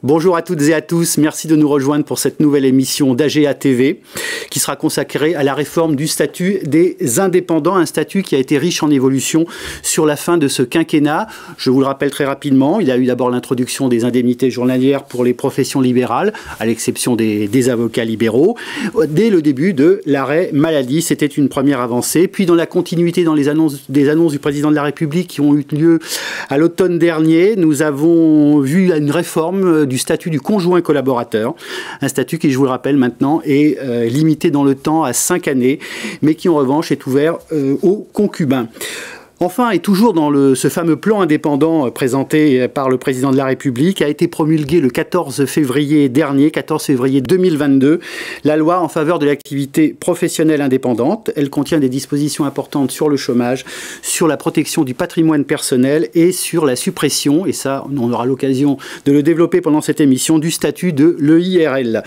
Bonjour à toutes et à tous, merci de nous rejoindre pour cette nouvelle émission d'AGA TV qui sera consacrée à la réforme du statut des indépendants, un statut qui a été riche en évolution sur la fin de ce quinquennat. Je vous le rappelle très rapidement, il y a eu d'abord l'introduction des indemnités journalières pour les professions libérales, à l'exception des avocats libéraux, dès le début de l'arrêt maladie. C'était une première avancée. Puis dans la continuité des annonces du président de la République qui ont eu lieu à l'automne dernier, nous avons vu une réforme du statut du conjoint collaborateur, un statut qui, je vous le rappelle maintenant, est limité dans le temps à 5 années, mais qui en revanche est ouvert aux concubins. Enfin, et toujours dans ce fameux plan indépendant présenté par le président de la République, a été promulgué le 14 février dernier, 14 février 2022, la loi en faveur de l'activité professionnelle indépendante. Elle contient des dispositions importantes sur le chômage, sur la protection du patrimoine personnel et sur la suppression, et ça, on aura l'occasion de le développer pendant cette émission, du statut de l'EIRL.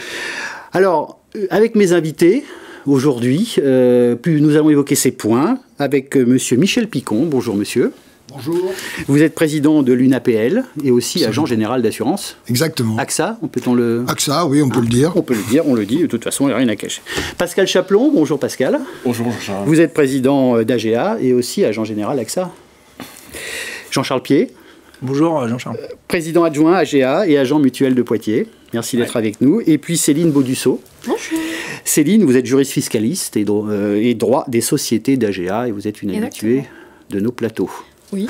Alors, avec mes invités, aujourd'hui, nous allons évoquer ces points avec monsieur Michel Picon. Bonjour monsieur. Bonjour. Vous êtes président de l'UNAPL et aussi agent général d'assurance. Exactement. AXA, peut-on le... AXA, oui, on peut le dire. On peut le dire, on le dit, de toute façon, il n'y a rien à cacher. Pascal Chaplon, bonjour Pascal. Bonjour Jean-Charles. Vous êtes président d'AGA et aussi agent général AXA. Jean-Charles Pied. Bonjour Jean-Charles. Président adjoint AGA et agent mutuel de Poitiers. Merci d'être avec nous. Et puis Céline Baudusseau. Bonjour. Céline, vous êtes juriste fiscaliste et droit des sociétés d'AGA et vous êtes une habituée de nos plateaux. Oui.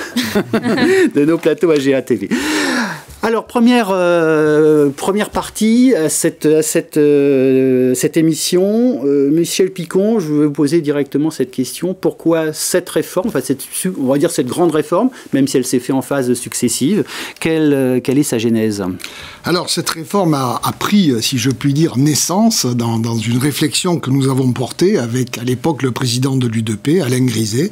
De nos plateaux AGA TV. Alors, première partie à cette émission. Michel Picon, je vais vous poser directement cette question. Pourquoi cette réforme, enfin on va dire cette grande réforme, même si elle s'est faite en phases successives, quelle est sa genèse? Alors, cette réforme a pris, si je puis dire, naissance dans une réflexion que nous avons portée avec, à l'époque, le président de l'UDP, Alain Griset,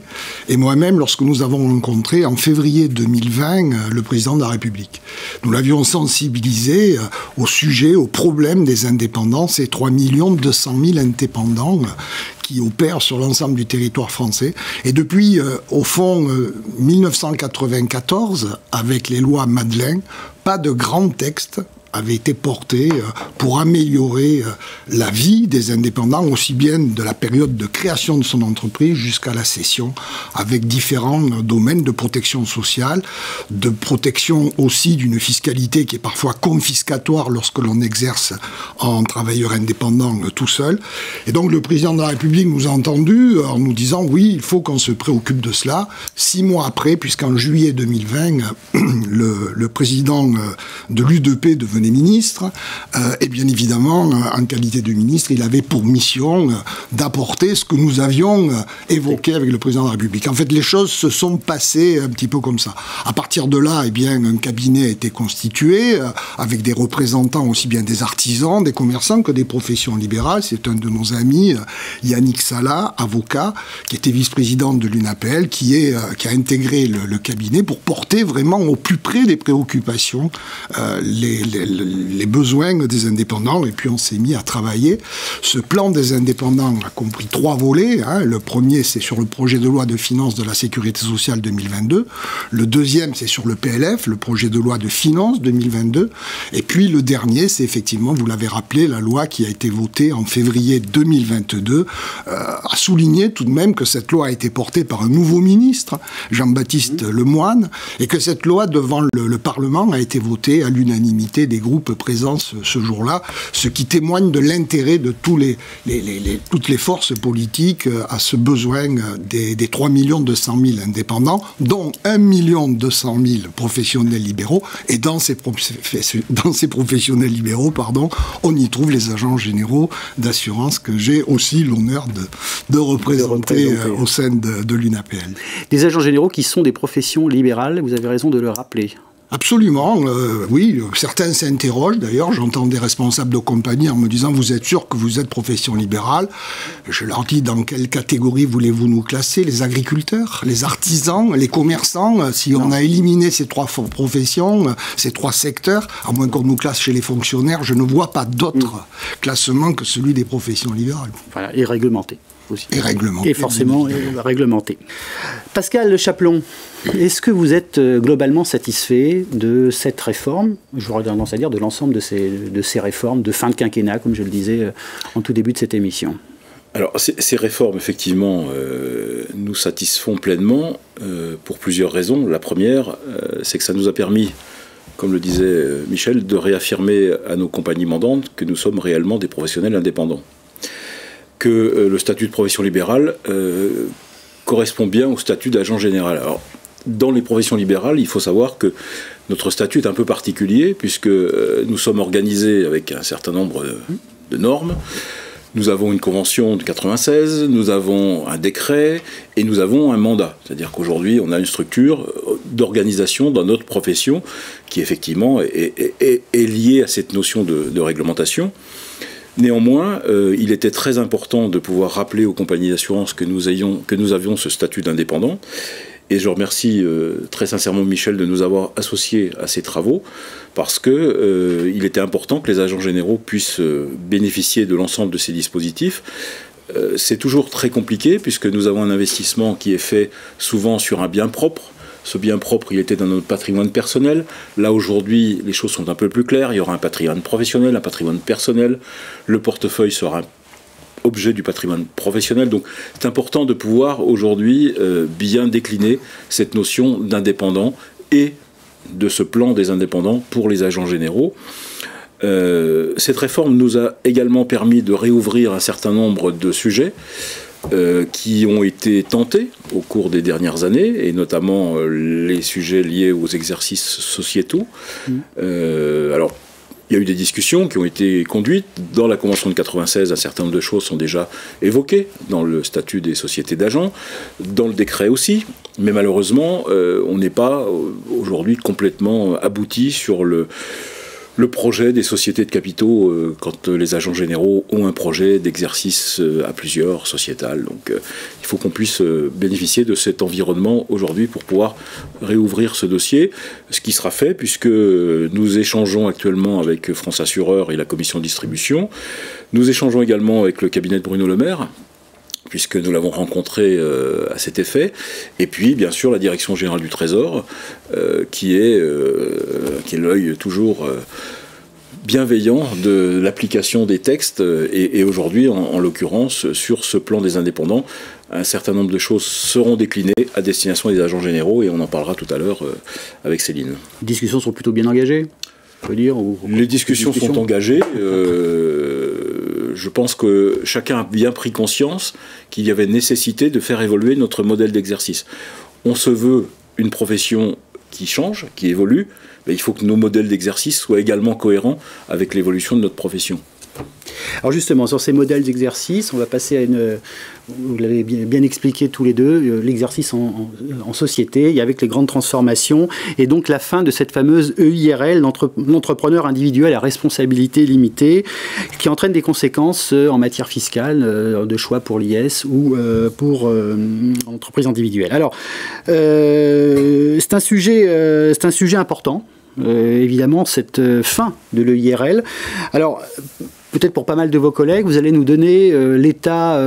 et moi-même, lorsque nous avons rencontré en février 2020 le président de la République. Nous l'avions sensibilisé au sujet, au problème des indépendants, ces 3 200 000 indépendants qui opèrent sur l'ensemble du territoire français. Et depuis, au fond, 1994, avec les lois Madeleine, pas de grand texte avait été porté pour améliorer la vie des indépendants, aussi bien de la période de création de son entreprise jusqu'à la cession, avec différents domaines de protection sociale, de protection aussi d'une fiscalité qui est parfois confiscatoire lorsque l'on exerce en travailleur indépendant tout seul. Et donc le président de la République nous a entendus en nous disant « oui, il faut qu'on se préoccupe de cela ». 6 mois après, puisqu'en juillet 2020, le président de l'UDP devenait ministre, et bien évidemment, en qualité de ministre, il avait pour mission d'apporter ce que nous avions évoqué avec le président de la République. En fait, les choses se sont passées un petit peu comme ça. À partir de là, eh bien, un cabinet a été constitué avec des représentants aussi bien des artisans, des commerçants que des professions libérales. C'est un de nos amis, Yannick Sala, avocat, qui était vice-président de l'UNAPL, qui a intégré le cabinet pour porter vraiment au plus près des préoccupations les besoins des indépendants, et puis on s'est mis à travailler. Ce plan des indépendants a compris 3 volets. Le premier, c'est sur le projet de loi de finances de la Sécurité sociale 2022. Le deuxième, c'est sur le PLF, le projet de loi de finances 2022. Et puis le dernier, c'est effectivement, vous l'avez rappelé, la loi qui a été votée en février 2022, a souligné tout de même que cette loi a été portée par un nouveau ministre, Jean-Baptiste Lemoyne, et que cette loi, devant le Parlement, a été votée à l'unanimité des groupes présents ce jour-là, ce qui témoigne de l'intérêt de toutes les forces politiques à ce besoin des 3 200 000 indépendants, dont 1 200 000 professionnels libéraux, et dans ces professionnels libéraux, on y trouve les agents généraux d'assurance que j'ai aussi l'honneur de représenter au sein de l'UNAPL. Des agents généraux qui sont des professions libérales, vous avez raison de le rappeler. Absolument, oui. Certains s'interrogent, d'ailleurs. J'entends des responsables de compagnie en me disant « Vous êtes sûr que vous êtes profession libérale ?» Je leur dis « Dans quelle catégorie voulez-vous nous classer? Les agriculteurs, les artisans, les commerçants? Si on a éliminé ces 3 professions, ces 3 secteurs, à moins qu'on nous classe chez les fonctionnaires, je ne vois pas d'autre classement que celui des professions libérales. » Voilà, et réglementé. aussi. Et réglementé. Et forcément réglementé. Pascal Chaplon, est-ce que vous êtes globalement satisfait de cette réforme? J'aurais tendance à dire de l'ensemble de ces réformes de fin de quinquennat, comme je le disais en tout début de cette émission. Alors, ces réformes, effectivement, nous satisfont pleinement pour plusieurs raisons. La première, c'est que ça nous a permis, comme le disait Michel, de réaffirmer à nos compagnies mandantes que nous sommes réellement des professionnels indépendants. Que le statut de profession libérale correspond bien au statut d'agent général. Alors, dans les professions libérales, il faut savoir que notre statut est un peu particulier, puisque nous sommes organisés avec un certain nombre de normes. Nous avons une convention de 96, nous avons un décret et nous avons un mandat. C'est-à-dire qu'aujourd'hui, on a une structure d'organisation dans notre profession qui, effectivement, est liée à cette notion de réglementation. Néanmoins, il était très important de pouvoir rappeler aux compagnies d'assurance que nous avions ce statut d'indépendant. Et je remercie très sincèrement Michel de nous avoir associés à ces travaux, parce que il était important que les agents généraux puissent bénéficier de l'ensemble de ces dispositifs. C'est toujours très compliqué, puisque nous avons un investissement qui est fait souvent sur un bien propre. Ce bien propre, il était dans notre patrimoine personnel. Là, aujourd'hui, les choses sont un peu plus claires. Il y aura un patrimoine professionnel, un patrimoine personnel. Le portefeuille sera objet du patrimoine professionnel. Donc, c'est important de pouvoir, aujourd'hui, bien décliner cette notion d'indépendant et de ce plan des indépendants pour les agents généraux. Cette réforme nous a également permis de réouvrir un certain nombre de sujets qui ont été tentés au cours des dernières années, et notamment les sujets liés aux exercices sociétaux. Alors, il y a eu des discussions qui ont été conduites. Dans la Convention de 96, un certain nombre de choses sont déjà évoquées dans le statut des sociétés d'agents, dans le décret aussi. Mais malheureusement, on n'est pas aujourd'hui complètement abouti sur le projet des sociétés de capitaux quand les agents généraux ont un projet d'exercice à plusieurs sociétal. Donc il faut qu'on puisse bénéficier de cet environnement aujourd'hui pour pouvoir réouvrir ce dossier, ce qui sera fait puisque nous échangeons actuellement avec France Assureur et la commission de distribution. Nous échangeons également avec le cabinet de Bruno Le Maire, puisque nous l'avons rencontré à cet effet, et puis bien sûr la Direction Générale du Trésor, qui est l'œil toujours bienveillant de l'application des textes, et aujourd'hui, en l'occurrence, sur ce plan des indépendants, un certain nombre de choses seront déclinées à destination des agents généraux, et on en parlera tout à l'heure avec Céline. Les discussions sont plutôt bien engagées, on peut dire, Les discussions sont engagées. Je pense que chacun a bien pris conscience qu'il y avait nécessité de faire évoluer notre modèle d'exercice. On se veut une profession qui change, qui évolue, mais il faut que nos modèles d'exercice soient également cohérents avec l'évolution de notre profession. Alors justement, sur ces modèles d'exercice, on va passer à vous l'avez bien expliqué tous les deux, l'exercice en société, et avec les grandes transformations, et donc la fin de cette fameuse EIRL, l'entrepreneur individuel à responsabilité limitée, qui entraîne des conséquences en matière fiscale, de choix pour l'IS ou pour entreprise individuelle. Alors, c'est un sujet important. Évidemment, cette fin de l'EIRL. Alors, peut-être pour pas mal de vos collègues, vous allez nous donner l'état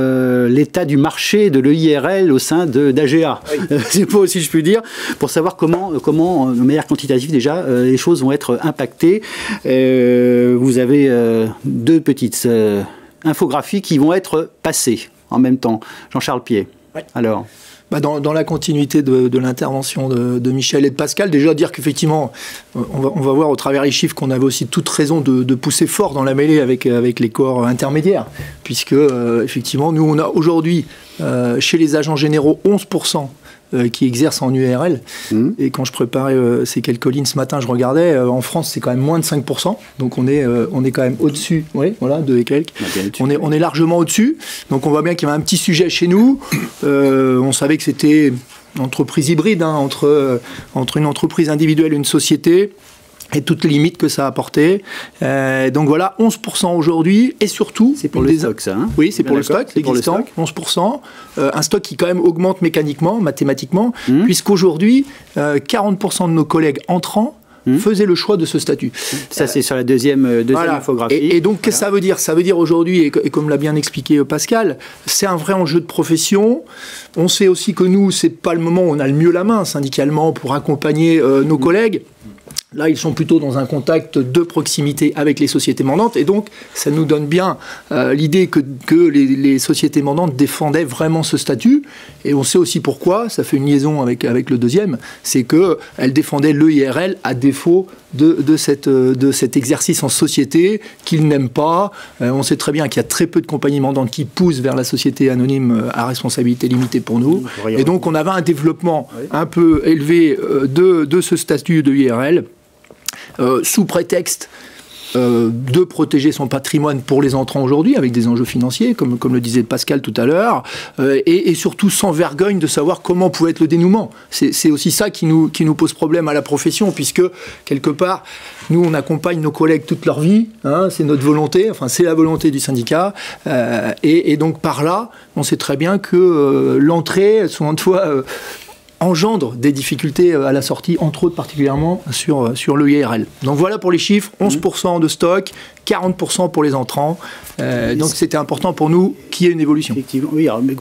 du marché de l'EIRL au sein d'AGA, oui. C'est pas si je puis dire, pour savoir comment de manière quantitative déjà, les choses vont être impactées. Vous avez deux petites infographies qui vont être passées en même temps. Jean-Charles Pied. Oui. Alors. Dans la continuité de l'intervention de Michel et de Pascal, déjà dire qu'effectivement, on va voir au travers des chiffres qu'on avait aussi toute raison de pousser fort dans la mêlée avec les corps intermédiaires, puisque effectivement, nous on a aujourd'hui chez les agents généraux 11% qui exercent en URL. Et quand je préparais ces quelques lignes ce matin, je regardais, en France, c'est quand même moins de 5%. Donc on est quand même au-dessus, oui, voilà, 2 et quelques. On est largement au-dessus. Donc on voit bien qu'il y avait un petit sujet chez nous. On savait que c'était une entreprise hybride, hein, entre une entreprise individuelle et une société, et toutes les limites que ça a apporté. Donc voilà, 11% aujourd'hui, et surtout... C'est pour le stock, ça, hein? Oui, c'est pour le stock, l'existant, 11%. Un stock qui quand même augmente mécaniquement, mathématiquement, puisqu'aujourd'hui, 40% de nos collègues entrants faisaient le choix de ce statut. Ça, c'est sur la deuxième infographie. Et donc, qu'est-ce que ça veut dire? Ça veut dire aujourd'hui, et comme l'a bien expliqué Pascal, c'est un vrai enjeu de profession. On sait aussi que nous, c'est pas le moment où on a le mieux la main syndicalement pour accompagner nos collègues. Là, ils sont plutôt dans un contact de proximité avec les sociétés mandantes. Et donc, ça nous donne bien l'idée que les sociétés mandantes défendaient vraiment ce statut. Et on sait aussi pourquoi. Ça fait une liaison avec le deuxième. C'est qu'elles défendaient l'EIRL à défaut de cet exercice en société qu'ils n'aiment pas. On sait très bien qu'il y a très peu de compagnies mandantes qui poussent vers la société anonyme à responsabilité limitée pour nous. Et donc, on avait un développement un peu élevé de ce statut de l'EIRL. Sous prétexte de protéger son patrimoine pour les entrants aujourd'hui, avec des enjeux financiers, comme le disait Pascal tout à l'heure, et surtout sans vergogne de savoir comment pouvait être le dénouement. C'est aussi ça qui nous pose problème à la profession, puisque, quelque part, nous, on accompagne nos collègues toute leur vie, hein, c'est notre volonté, enfin, c'est la volonté du syndicat, et donc, par là, on sait très bien que l'entrée, souvent de fois, engendre des difficultés à la sortie, entre autres particulièrement sur l'EIRL. Donc voilà pour les chiffres, 11% de stock, 40% pour les entrants. Donc c'était important pour nous qu'il y ait une évolution. Effectivement,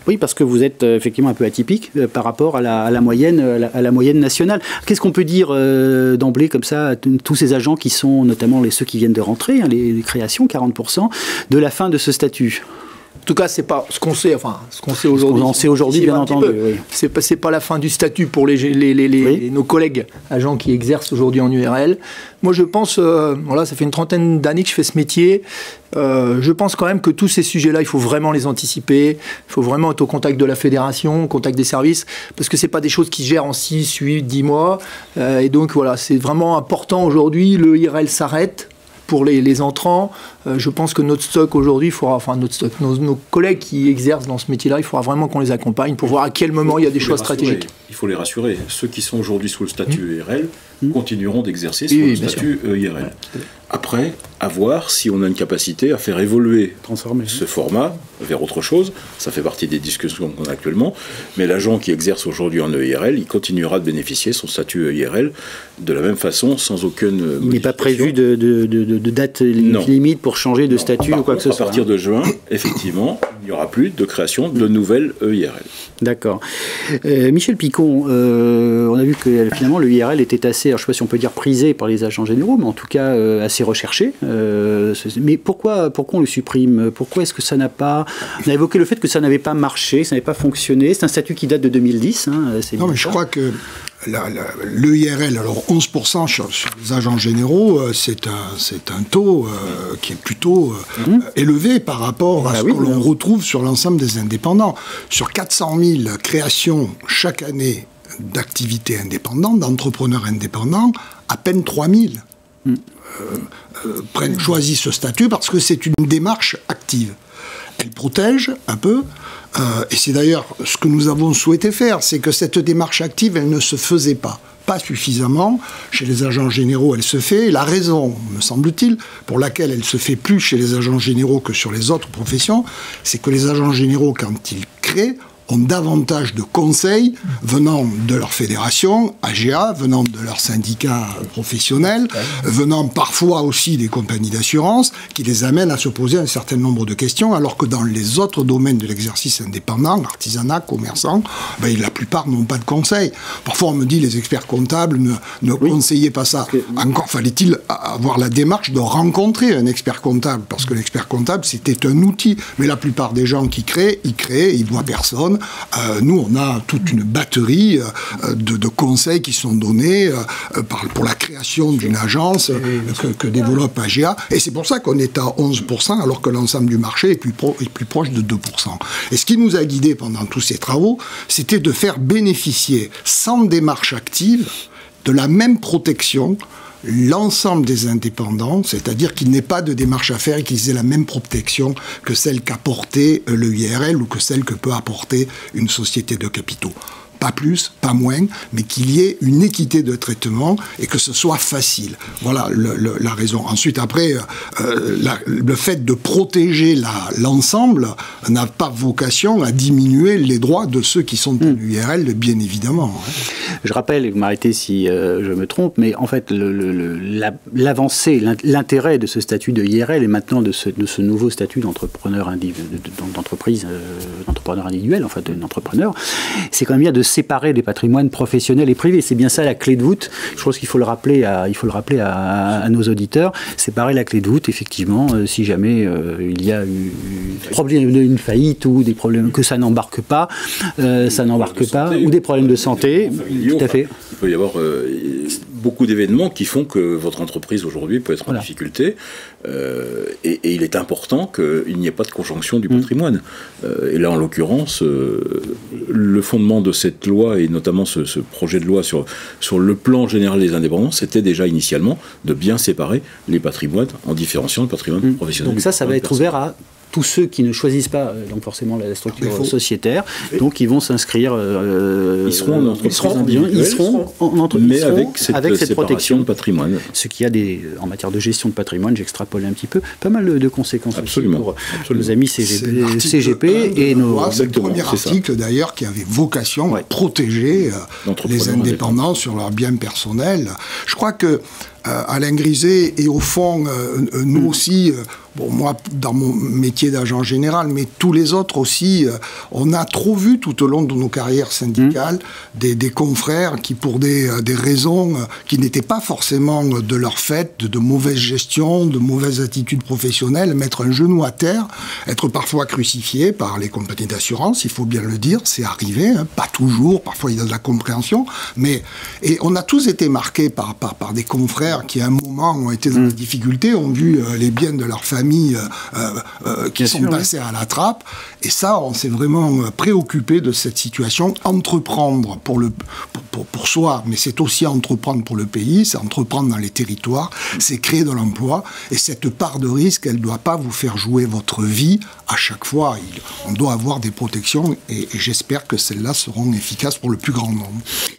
oui, parce que vous êtes effectivement un peu atypique par rapport à la moyenne nationale. Qu'est-ce qu'on peut dire d'emblée comme ça à tous ces agents qui sont notamment ceux qui viennent de rentrer, hein, les créations, 40%, de la fin de ce statut? En tout cas, c'est pas ce qu'on sait. Enfin, ce qu'on sait aujourd'hui. On sait aujourd'hui, bien entendu. Oui. C'est pas la fin du statut pour nos collègues agents qui exercent aujourd'hui en URL. Moi, je pense, voilà, ça fait une trentaine d'années que je fais ce métier. Je pense quand même que tous ces sujets-là, il faut vraiment les anticiper. Il faut vraiment être au contact de la fédération, au contact des services, parce que c'est pas des choses qui se gèrent en 6, 8, 10 mois. Et donc voilà, c'est vraiment important aujourd'hui. Le IRL s'arrête. Pour les entrants, je pense que notre stock aujourd'hui, nos collègues qui exercent dans ce métier-là, il faudra vraiment qu'on les accompagne pour voir à quel moment il y a des choix stratégiques. Il faut les rassurer. Ceux qui sont aujourd'hui sous le statut EIRL continueront d'exercer sous le statut EIRL. Après, à voir si on a une capacité à faire évoluer ce format vers autre chose. Ça fait partie des discussions qu'on a actuellement. Mais l'agent qui exerce aujourd'hui en EIRL, il continuera de bénéficier de son statut EIRL de la même façon, sans aucune modification. Il n'est pas prévu de date limite pour changer de statut ou quoi que ce soit. À partir de juin, effectivement, il n'y aura plus de création de nouvelles EIRL. D'accord. Michel Picon, on a vu que finalement le IRL était assez, alors je ne sais pas si on peut dire prisé par les agents généraux, mais en tout cas assez recherché. Mais pourquoi on le supprime? Pourquoi est-ce que ça n'a pas... On a évoqué le fait que ça n'avait pas marché, ça n'avait pas fonctionné. C'est un statut qui date de 2010. Non, mais je crois que l'EIRL, alors 11% sur les agents généraux, c'est un taux qui est plutôt élevé par rapport à ce que l'on retrouve sur l'ensemble des indépendants. Sur 400 000 créations chaque année d'activités indépendantes, d'entrepreneurs indépendants, à peine 3 000 choisissent ce statut parce que c'est une démarche active. Elle protège un peu, et c'est d'ailleurs ce que nous avons souhaité faire, c'est que cette démarche active, elle ne se faisait pas suffisamment. Chez les agents généraux, elle se fait. La raison, me semble-t-il, pour laquelle elle se fait plus chez les agents généraux que sur les autres professions, c'est que les agents généraux, quand ils créent, ont davantage de conseils venant de leur fédération, AGA, venant de leur syndicat professionnel, venant parfois aussi des compagnies d'assurance, qui les amènent à se poser un certain nombre de questions, alors que dans les autres domaines de l'exercice indépendant, artisanat, commerçant, la plupart n'ont pas de conseils. Parfois on me dit les experts comptables ne conseillaient pas ça. Encore fallait-il avoir la démarche de rencontrer un expert comptable, parce que l'expert comptable c'était un outil, mais la plupart des gens qui créent, ils voient personne. Nous, on a toute une batterie de conseils qui sont donnés pour la création d'une agence que développe AGA. Et c'est pour ça qu'on est à 11%, alors que l'ensemble du marché est plus proche de 2%. Et ce qui nous a guidés pendant tous ces travaux, c'était de faire bénéficier, sans démarche active, de la même protection l'ensemble des indépendants, c'est-à-dire qu'il n'ait pas de démarche à faire et qu'ils aient la même protection que celle qu'apportait le IRL ou que celle que peut apporter une société de capitaux. pas plus, pas moins, mais qu'il y ait une équité de traitement et que ce soit facile. Voilà la raison. Ensuite, après, le fait de protéger l'ensemble n'a pas vocation à diminuer les droits de ceux qui sont en URL, bien évidemment. Je rappelle, et vous m'arrêtez si je me trompe, mais en fait, l'avancée, l'intérêt de ce statut de IRL et maintenant de ce nouveau statut d'entrepreneur d'entrepreneur individuel, en fait, d'entrepreneur, c'est quand même bien de séparer les patrimoines professionnels et privés. C'est bien ça la clé de voûte. Je pense qu'il faut le rappeler à nos auditeurs. Séparer la clé de voûte, effectivement, si jamais il y a une faillite ou des problèmes que ça n'embarque pas, ou des problèmes de santé. Tout à fait. Il peut y avoir beaucoup d'événements qui font que votre entreprise aujourd'hui peut être en difficulté, et il est important qu'il n'y ait pas de conjonction du patrimoine. Et là, en l'occurrence, le fondement de cette loi, et notamment ce projet de loi sur le plan général des indépendants, c'était déjà initialement de bien séparer les patrimoines en différenciant le patrimoine professionnel. Donc ça va être ouvert à tous ceux qui ne choisissent pas donc forcément la structure sociétaire, donc ils vont s'inscrire. Ils seront en entreprise, mais avec cette protection de patrimoine. Ce qui a en matière de gestion de patrimoine, j'extrapole un petit peu, pas mal de conséquences absolument, pour nos amis CGP et nos. C'est le premier article d'ailleurs qui avait vocation à protéger les indépendants sur leurs biens personnels. Je crois que Alain Griset et au fond nous aussi, moi dans mon métier d'agent général, mais tous les autres aussi, on a trop vu tout au long de nos carrières syndicales des confrères qui pour des raisons qui n'étaient pas forcément de leur fait, de mauvaise gestion, de mauvaises attitudes professionnelles, mettre un genou à terre, être parfois crucifiés par les compagnies d'assurance, il faut bien le dire, c'est arrivé, pas toujours, parfois il y a de la compréhension, et on a tous été marqués par des confrères qui à un moment ont été dans la difficulté, ont vu les biens de leur famille qui sont passés à la trappe, et ça on s'est vraiment préoccupé de cette situation. Entreprendre pour soi, mais c'est aussi entreprendre pour le pays, c'est entreprendre dans les territoires, c'est créer de l'emploi, et cette part de risque, elle ne doit pas vous faire jouer votre vie à chaque fois. On doit avoir des protections, et j'espère que celles-là seront efficaces pour le plus grand nombre.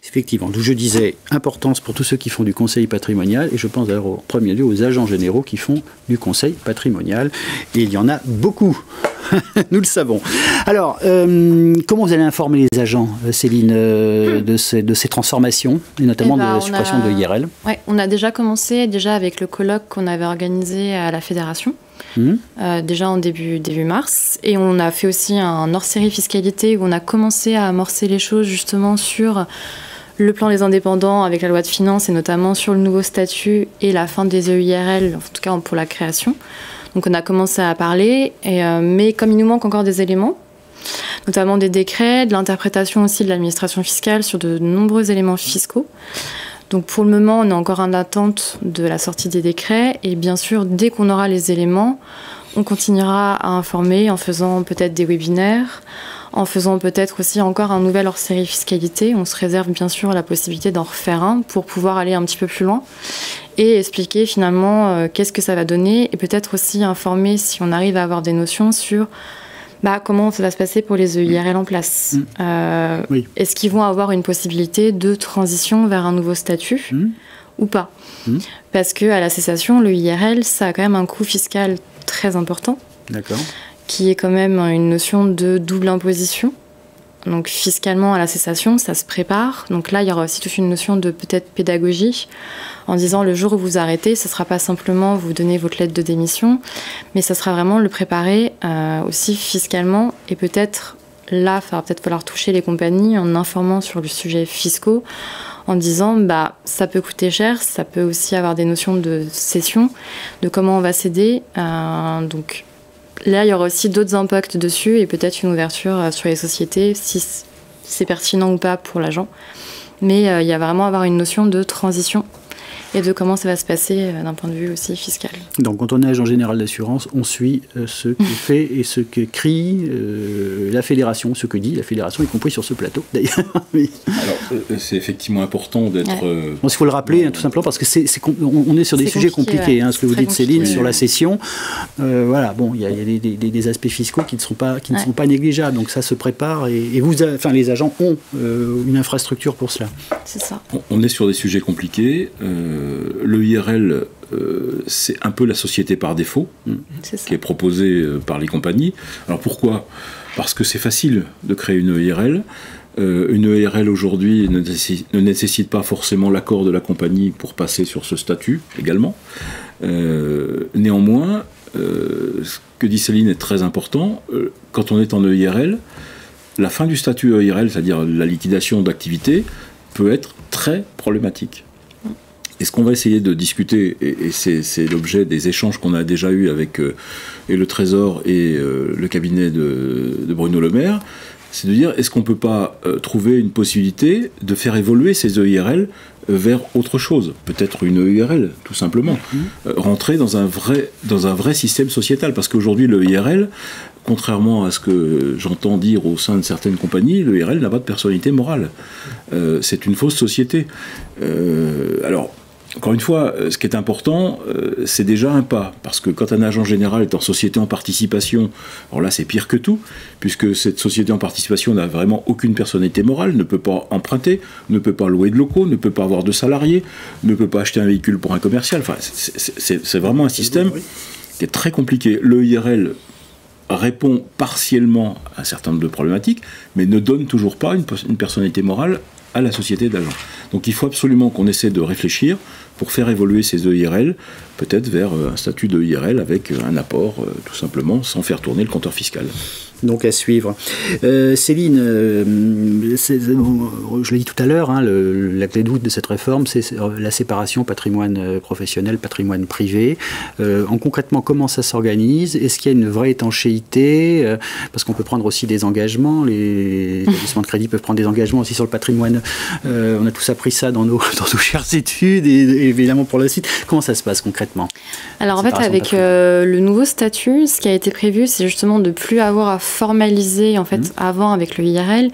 Effectivement, d'où je disais, importance pour tous ceux qui font du conseil patrimonial, et je pense d'ailleurs au premier lieu aux agents généraux qui font du conseil patrimonial, et il y en a beaucoup. Nous le savons. Alors, comment vous allez informer les agents, Céline, de ces transformations, et notamment de la suppression de l'IRL? Oui, on a déjà commencé avec le colloque qu'on avait organisé à la Fédération, déjà en début mars. Et on a fait aussi un hors-série fiscalité où on a commencé à amorcer les choses justement sur le plan des indépendants avec la loi de finances et notamment sur le nouveau statut et la fin des EIRL, en tout cas pour la création. Donc on a commencé à parler, mais comme il nous manque encore des éléments, notamment des décrets, de l'interprétation aussi de l'administration fiscale sur de nombreux éléments fiscaux. Donc pour le moment, on est encore en attente de la sortie des décrets, et bien sûr, dès qu'on aura les éléments, on continuera à informer en faisant peut-être des webinaires, en faisant peut-être aussi encore un nouvel hors-série fiscalité. On se réserve bien sûr la possibilité d'en refaire un pour pouvoir aller un petit peu plus loin et expliquer finalement qu'est-ce que ça va donner, et peut-être aussi informer si on arrive à avoir des notions sur comment ça va se passer pour les EIRL en place. Oui. Est-ce qu'ils vont avoir une possibilité de transition vers un nouveau statut ou pas? Parce qu'à la cessation, le IRL, ça a quand même un coût fiscal très important. D'accord. Qui est quand même une notion de double imposition. Donc fiscalement, à la cessation, ça se prépare. Donc là, il y aura aussi toute une notion de peut-être pédagogie, en disant le jour où vous arrêtez, ce ne sera pas simplement vous donner votre lettre de démission, mais ça sera vraiment le préparer aussi fiscalement. Et peut-être là, il va peut-être falloir toucher les compagnies en informant sur le sujet fiscaux, en disant ça peut coûter cher, ça peut aussi avoir des notions de cession, de comment on va céder. Donc là, il y aura aussi d'autres impacts dessus, et peut-être une ouverture sur les sociétés, si c'est pertinent ou pas pour l'agent. Mais il y a vraiment avoir une notion de transition et de comment ça va se passer d'un point de vue aussi fiscal. Donc quand on est agent général d'assurance, on suit ce que fait et ce que crie la fédération, ce que dit la fédération, y compris sur ce plateau d'ailleurs. Oui. Alors c'est effectivement important d'être... Il faut le rappeler tout simplement parce que on est sur des sujets compliqués, ce que vous dites Céline, sur la cession. Voilà, bon, il y a des aspects fiscaux qui ne sont pas négligeables, donc ça se prépare et les agents ont une infrastructure pour cela. C'est ça. On est sur des sujets compliqués. Le IRL, c'est un peu la société par défaut qui est proposée par les compagnies. Alors pourquoi ? Parce que c'est facile de créer une EIRL. Une EIRL aujourd'hui ne nécessite pas forcément l'accord de la compagnie pour passer sur ce statut également. Néanmoins, ce que dit Céline est très important. Quand on est en EIRL, la fin du statut EIRL, c'est-à-dire la liquidation d'activité, peut être très problématique. Et ce qu'on va essayer de discuter, et c'est l'objet des échanges qu'on a déjà eus avec et le Trésor et le cabinet de Bruno Le Maire, c'est de dire, est-ce qu'on ne peut pas trouver une possibilité de faire évoluer ces EIRL vers autre chose, peut-être une EIRL, tout simplement. Rentrer dans un vrai système sociétal, parce qu'aujourd'hui, le EIRL, contrairement à ce que j'entends dire au sein de certaines compagnies, le EIRL n'a pas de personnalité morale. C'est une fausse société. Alors, encore une fois, ce qui est important, c'est déjà un pas. Parce que quand un agent général est en société en participation, alors là c'est pire que tout, puisque cette société en participation n'a vraiment aucune personnalité morale, ne peut pas emprunter, ne peut pas louer de locaux, ne peut pas avoir de salariés, ne peut pas acheter un véhicule pour un commercial. Enfin, c'est vraiment un système qui est très compliqué. Le IRL répond partiellement à un certain nombre de problématiques, mais ne donne toujours pas une personnalité morale à la société d'agents. Donc il faut absolument qu'on essaie de réfléchir pour faire évoluer ces EIRL, peut-être vers un statut d'EIRL avec un apport, tout simplement, sans faire tourner le compteur fiscal. Donc à suivre. Céline, je l'ai dit tout à l'heure, la clé de voûte de cette réforme, c'est la séparation patrimoine professionnel, patrimoine privé. Concrètement, comment ça s'organise ? Est-ce qu'il y a une vraie étanchéité ? Parce qu'on peut prendre aussi des engagements. Les établissements de crédit peuvent prendre des engagements aussi sur le patrimoine. On a tous appris ça dans nos chères études et évidemment pour le site. Comment ça se passe concrètement ? Alors en fait, avec le nouveau statut, ce qui a été prévu, c'est justement de ne plus avoir à formaliser, en fait, avant avec le IRL,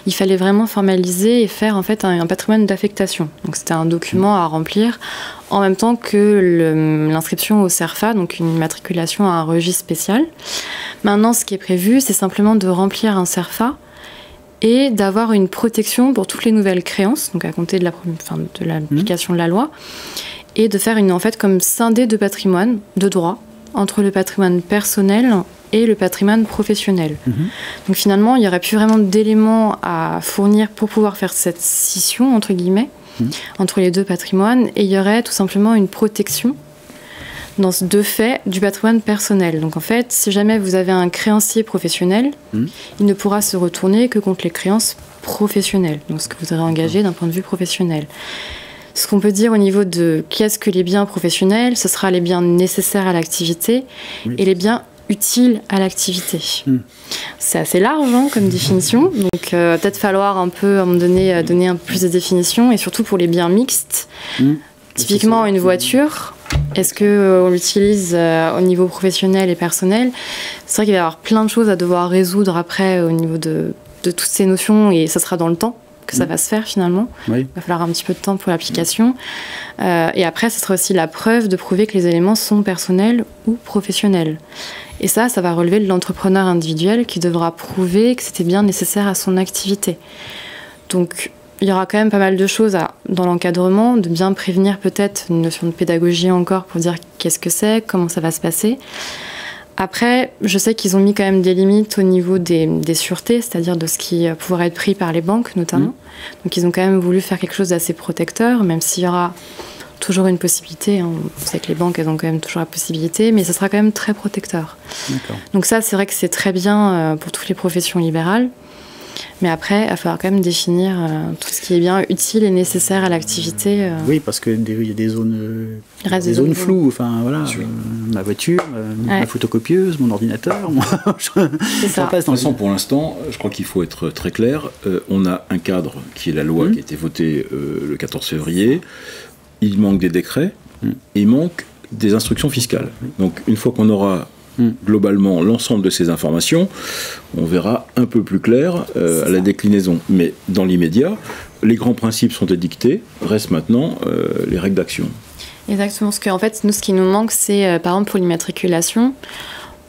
il fallait vraiment formaliser et faire en fait un patrimoine d'affectation. Donc c'était un document à remplir en même temps que l'inscription au CERFA, donc une immatriculation à un registre spécial. Maintenant, ce qui est prévu, c'est simplement de remplir un CERFA et d'avoir une protection pour toutes les nouvelles créances, donc à compter de l'application de la loi, et de faire en fait comme scindé de patrimoine, de droit, entre le patrimoine personnel et le patrimoine professionnel. Donc finalement, il n'y aurait plus vraiment d'éléments à fournir pour pouvoir faire cette scission, entre guillemets, entre les deux patrimoines, et il y aurait tout simplement une protection de fait du patrimoine personnel. Donc en fait, si jamais vous avez un créancier professionnel, il ne pourra se retourner que contre les créances professionnelles, donc ce que vous aurez engagé d'un point de vue professionnel. Ce qu'on peut dire au niveau de qu'est-ce que les biens professionnels, ce sera les biens nécessaires à l'activité et les biens utiles à l'activité. C'est assez large comme définition, donc peut-être falloir un peu à un moment donné donner un peu plus de définition, et surtout pour les biens mixtes. Typiquement une voiture, est-ce qu'on l'utilise au niveau professionnel et personnel ? C'est vrai qu'il va y avoir plein de choses à devoir résoudre après au niveau de toutes ces notions, et ça sera dans le temps que ça va se faire finalement. Il va falloir un petit peu de temps pour l'application. Et après, ce sera aussi la preuve de prouver que les éléments sont personnels ou professionnels. Et ça va relever de l'entrepreneur individuel qui devra prouver que c'était bien nécessaire à son activité. Donc, il y aura quand même pas mal de choses dans l'encadrement, de bien prévenir peut-être une notion de pédagogie encore pour dire qu'est-ce que c'est, comment ça va se passer. Après, je sais qu'ils ont mis quand même des limites au niveau des sûretés, c'est-à-dire de ce qui pourrait être pris par les banques notamment. Donc ils ont quand même voulu faire quelque chose d'assez protecteur, même s'il y aura toujours une possibilité. On sait que les banques, elles ont quand même toujours la possibilité, mais ça sera quand même très protecteur. Donc ça, c'est vrai que c'est très bien pour toutes les professions libérales. Mais après, il va falloir quand même définir tout ce qui est bien utile et nécessaire à l'activité. Oui, parce qu'il y a des zones, floues. Enfin, voilà, ma voiture, ma photocopieuse, mon ordinateur. C'est ça. De toute façon, pour l'instant, je crois qu'il faut être très clair. On a un cadre qui est la loi qui a été votée le 14 février. il manque des décrets, et il manque des instructions fiscales. Donc une fois qu'on aura globalement l'ensemble de ces informations, on verra un peu plus clair à la déclinaison. Mais dans l'immédiat, les grands principes sont édictés, restent maintenant les règles d'action. Exactement, parce qu'en fait, nous, ce qui nous manque, c'est par exemple pour l'immatriculation.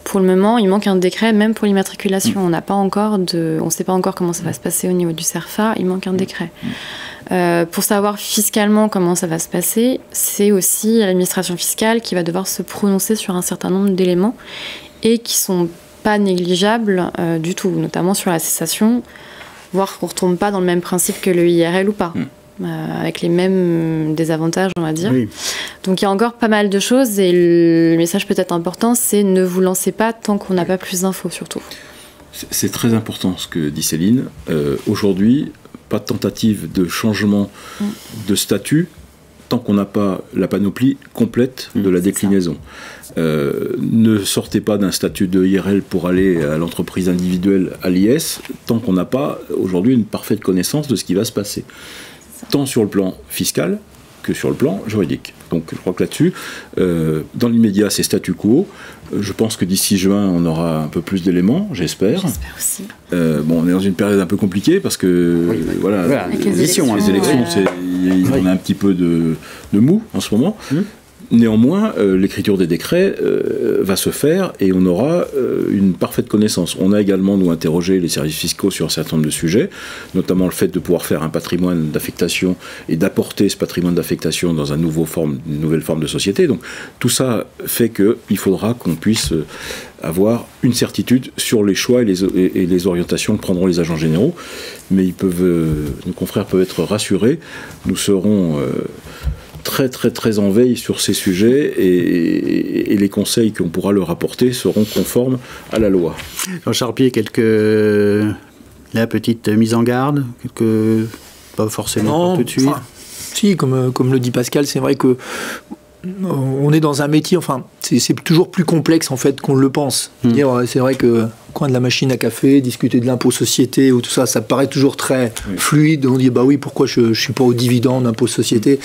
Pour le moment, il manque un décret, même pour l'immatriculation. On ne sait pas encore comment ça va se passer au niveau du CERFA, il manque un décret. Pour savoir fiscalement comment ça va se passer, c'est aussi l'administration fiscale qui va devoir se prononcer sur un certain nombre d'éléments et qui ne sont pas négligeables du tout, notamment sur la cessation, voire qu'on ne retombe pas dans le même principe que le IRL ou pas. Avec les mêmes désavantages, on va dire. Oui. Donc il y a encore pas mal de choses et le message peut-être important, c'est ne vous lancez pas tant qu'on n'a pas plus d'infos, surtout. C'est très important ce que dit Céline. Aujourd'hui, pas de tentative de changement de statut tant qu'on n'a pas la panoplie complète de la déclinaison. Ne sortez pas d'un statut de IRL pour aller à l'entreprise individuelle à l'IS tant qu'on n'a pas aujourd'hui une parfaite connaissance de ce qui va se passer. Tant sur le plan fiscal que sur le plan juridique. Donc je crois que là-dessus, dans l'immédiat, c'est statu quo. Je pense que d'ici juin, on aura un peu plus d'éléments, j'espère. J'espère aussi. On est dans une période un peu compliquée parce que voilà, les élections, on a un petit peu de mou en ce moment. Néanmoins, l'écriture des décrets va se faire et on aura une parfaite connaissance. On a également, nous, interrogé les services fiscaux sur un certain nombre de sujets, notamment le fait de pouvoir faire un patrimoine d'affectation et d'apporter ce patrimoine d'affectation dans une nouvelle forme de société. Donc tout ça fait qu'il faudra qu'on puisse avoir une certitude sur les choix et les orientations que prendront les agents généraux. Mais nos confrères peuvent être rassurés. Nous serons très très très en veille sur ces sujets et les conseils qu'on pourra leur apporter seront conformes à la loi. Jean-Charles Pied, la petite mise en garde, pas forcément tout de suite. Si, comme le dit Pascal, c'est vrai que on est dans un métier, c'est toujours plus complexe en fait qu'on le pense. C'est vrai que coin de la machine à café, discuter de l'impôt société ou tout ça, ça paraît toujours très fluide. On dit bah oui, pourquoi je suis pas au dividende d'impôt société.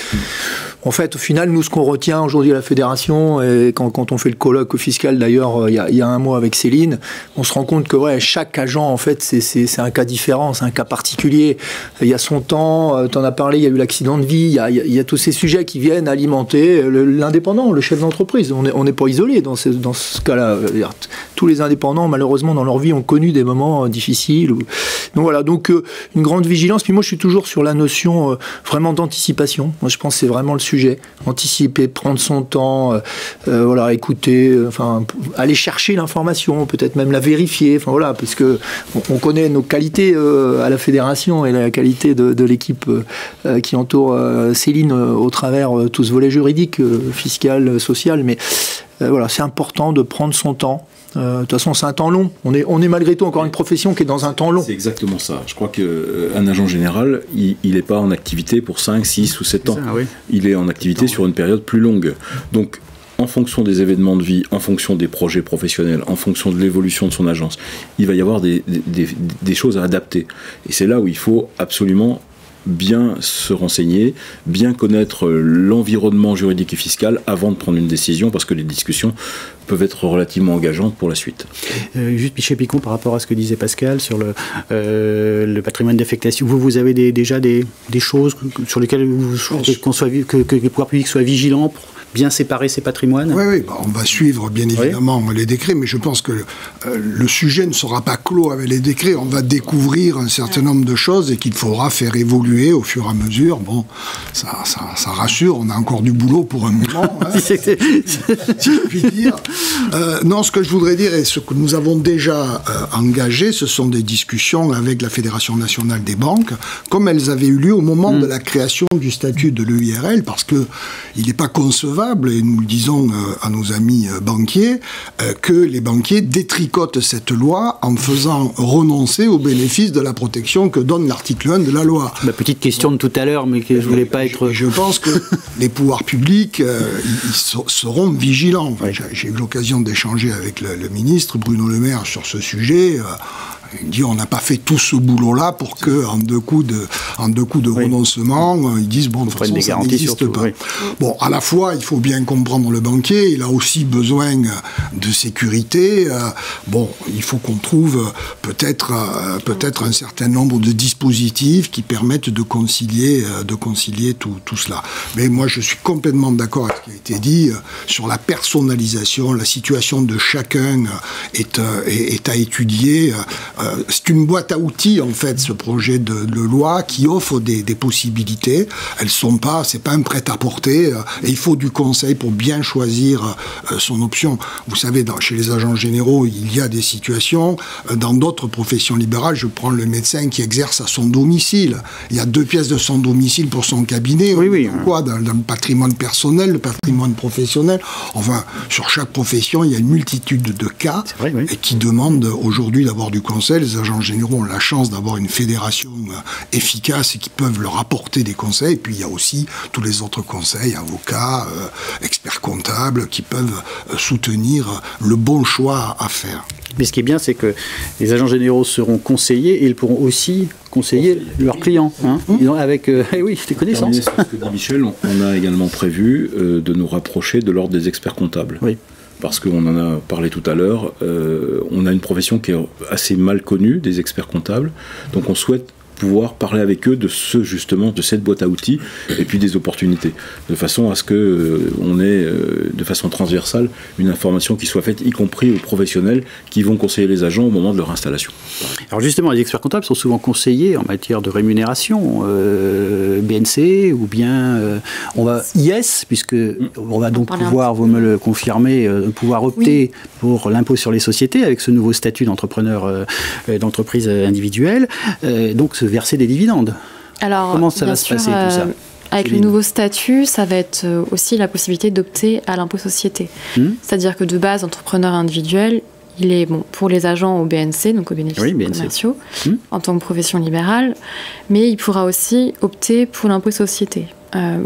En fait, au final, nous, ce qu'on retient aujourd'hui à la fédération, et quand on fait le colloque fiscal d'ailleurs, il y a un mois avec Céline, on se rend compte que chaque agent, en fait, c'est un cas différent, c'est un cas particulier. Il y a son temps, tu en as parlé, il y a eu l'accident de vie, il y a tous ces sujets qui viennent alimenter l'indépendant, le chef d'entreprise. On n'est pas isolé dans ce cas-là. Tous les indépendants, malheureusement, dans leur vie, ont connu des moments difficiles. Donc voilà, une grande vigilance. Puis moi, je suis toujours sur la notion vraiment d'anticipation. Moi, je pense que c'est vraiment le sujet. Anticiper, prendre son temps, écouter, aller chercher l'information, peut-être même la vérifier, parce que on connaît nos qualités à la fédération et la qualité de l'équipe qui entoure Céline au travers tout ce volet juridique, fiscal, social, mais c'est important de prendre son temps. De toute façon, c'est un temps long. On est malgré tout encore une profession qui est dans un temps long. C'est exactement ça. Je crois qu'un agent général, il n'est pas en activité pour 5, 6 ou 7 ans. Il est en activité sur une période plus longue. Donc, en fonction des événements de vie, en fonction des projets professionnels, en fonction de l'évolution de son agence, il va y avoir des choses à adapter. Et c'est là où il faut absolument bien se renseigner, bien connaître l'environnement juridique et fiscal avant de prendre une décision, parce que les discussions peuvent être relativement engageantes pour la suite. Juste Piché-Picon, par rapport à ce que disait Pascal sur le patrimoine d'affectation, vous avez déjà des choses sur lesquelles vous souhaitez que les pouvoirs publics soient vigilants pour bien séparer ces patrimoines? Oui, on va suivre bien évidemment les décrets, mais je pense que le sujet ne sera pas clos avec les décrets. On va découvrir un certain nombre de choses et qu'il faudra faire évoluer au fur et à mesure. Bon, ça rassure, on a encore du boulot pour un moment, si je puis dire. Non, ce que je voudrais dire et ce que nous avons déjà engagé, ce sont des discussions avec la Fédération nationale des banques, comme elles avaient eu lieu au moment de la création du statut de l'EIRL, parce qu'il n'est pas concevable, et nous le disons à nos amis banquiers, que les banquiers détricotent cette loi en faisant renoncer au bénéfice de la protection que donne l'article 1 de la loi. Ma petite question de tout à l'heure, mais que je ne voulais pas être... Je pense que les pouvoirs publics ils seront vigilants. J'ai eu l'occasion d'échanger avec le ministre Bruno Le Maire sur ce sujet. Il dit on n'a pas fait tout ce boulot-là pour que en deux coups de renoncement, ils disent bon, de toute façon, ça n'existe pas. Oui. Bon, à la fois, il faut bien comprendre le banquier, il a aussi besoin de sécurité. Bon, il faut qu'on trouve peut-être un certain nombre de dispositifs qui permettent de concilier tout cela. Mais moi, je suis complètement d'accord avec ce qui a été dit sur la personnalisation. La situation de chacun est à étudier. C'est une boîte à outils, en fait, ce projet de loi qui offre des possibilités. C'est pas un prêt-à-porter. Et il faut du conseil pour bien choisir son option. Vous savez, chez les agents généraux, il y a des situations. Dans d'autres professions libérales, je prends le médecin qui exerce à son domicile. Il y a 2 pièces de son domicile pour son cabinet. Oui. Quoi, dans le patrimoine personnel, le patrimoine professionnel. Enfin, sur chaque profession, il y a une multitude de cas et qui demandent aujourd'hui d'avoir du conseil. Les agents généraux ont la chance d'avoir une fédération efficace et qui peuvent leur apporter des conseils. Et puis, il y a aussi tous les autres conseils, avocats, experts comptables, qui peuvent soutenir le bon choix à faire. Mais ce qui est bien, c'est que les agents généraux seront conseillés et ils pourront aussi conseiller leurs clients. Hein, avec des connaissances. Ce que dit Michel, on a également prévu de nous rapprocher de l'ordre des experts comptables. Oui. Parce qu'on en a parlé tout à l'heure, on a une profession qui est assez mal connue, des experts comptables. Donc on souhaite pouvoir parler avec eux de cette boîte à outils et puis des opportunités, de façon à ce qu'on ait de façon transversale une information qui soit faite, y compris aux professionnels qui vont conseiller les agents au moment de leur installation. Alors justement, les experts comptables sont souvent conseillés en matière de rémunération, BNC ou bien IS, puisque on va donc pouvoir, vous me le confirmez, pouvoir opter pour l'impôt sur les sociétés avec ce nouveau statut d'entrepreneur d'entreprise individuelle, donc se verser des dividendes. Alors, comment ça va se passer tout ça? Avec le nouveau statut, ça va être aussi la possibilité d'opter à l'impôt société. C'est-à-dire que de base, entrepreneur individuel, il est pour les agents au BNC, donc aux bénéfices commerciaux, en tant que profession libérale, mais il pourra aussi opter pour l'impôt société.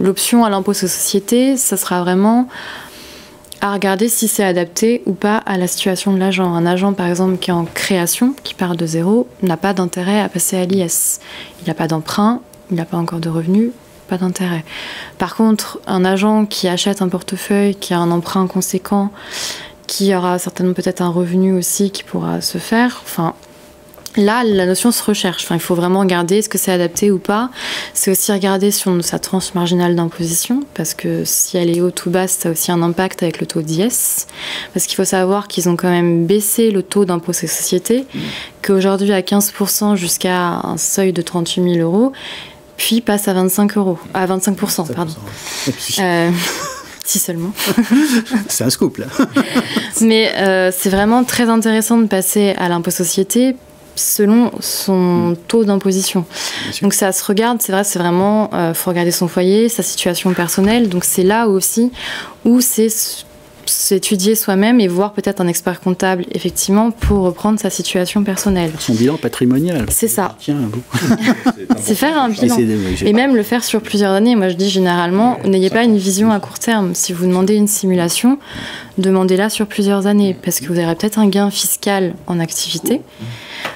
L'option à l'impôt société, ça sera vraiment à regarder si c'est adapté ou pas à la situation de l'agent. Un agent, par exemple, qui est en création, qui part de zéro, n'a pas d'intérêt à passer à l'IS. Il n'a pas d'emprunt, il n'a pas encore de revenus, pas d'intérêt. Par contre, un agent qui achète un portefeuille, qui a un emprunt conséquent, qui aura certainement peut-être un revenu aussi qui pourra se faire, là, la notion se recherche. Il faut vraiment regarder est-ce que c'est adapté ou pas. C'est aussi regarder sur sa tranche marginale d'imposition, parce que si elle est haute ou basse, ça a aussi un impact avec le taux d'IS. Parce qu'il faut savoir qu'ils ont quand même baissé le taux d'impôt sur les sociétés, qu'aujourd'hui à 15% jusqu'à un seuil de 38 000 euros, puis passe à 25%, pardon. Si seulement. C'est un scoop, là. Mais c'est vraiment très intéressant de passer à l'impôt société selon son taux d'imposition. Donc ça se regarde, c'est vrai, c'est vraiment, faut regarder son foyer, sa situation personnelle. Donc c'est là aussi où c'est s'étudier soi-même et voir peut-être un expert comptable, effectivement, pour reprendre sa situation personnelle. Son bilan patrimonial. C'est ça. C'est faire un bilan. Et même le faire sur plusieurs années. Moi, je dis généralement, n'ayez pas une vision à court terme. Si vous demandez une simulation, demandez-la sur plusieurs années, parce que vous aurez peut-être un gain fiscal en activité.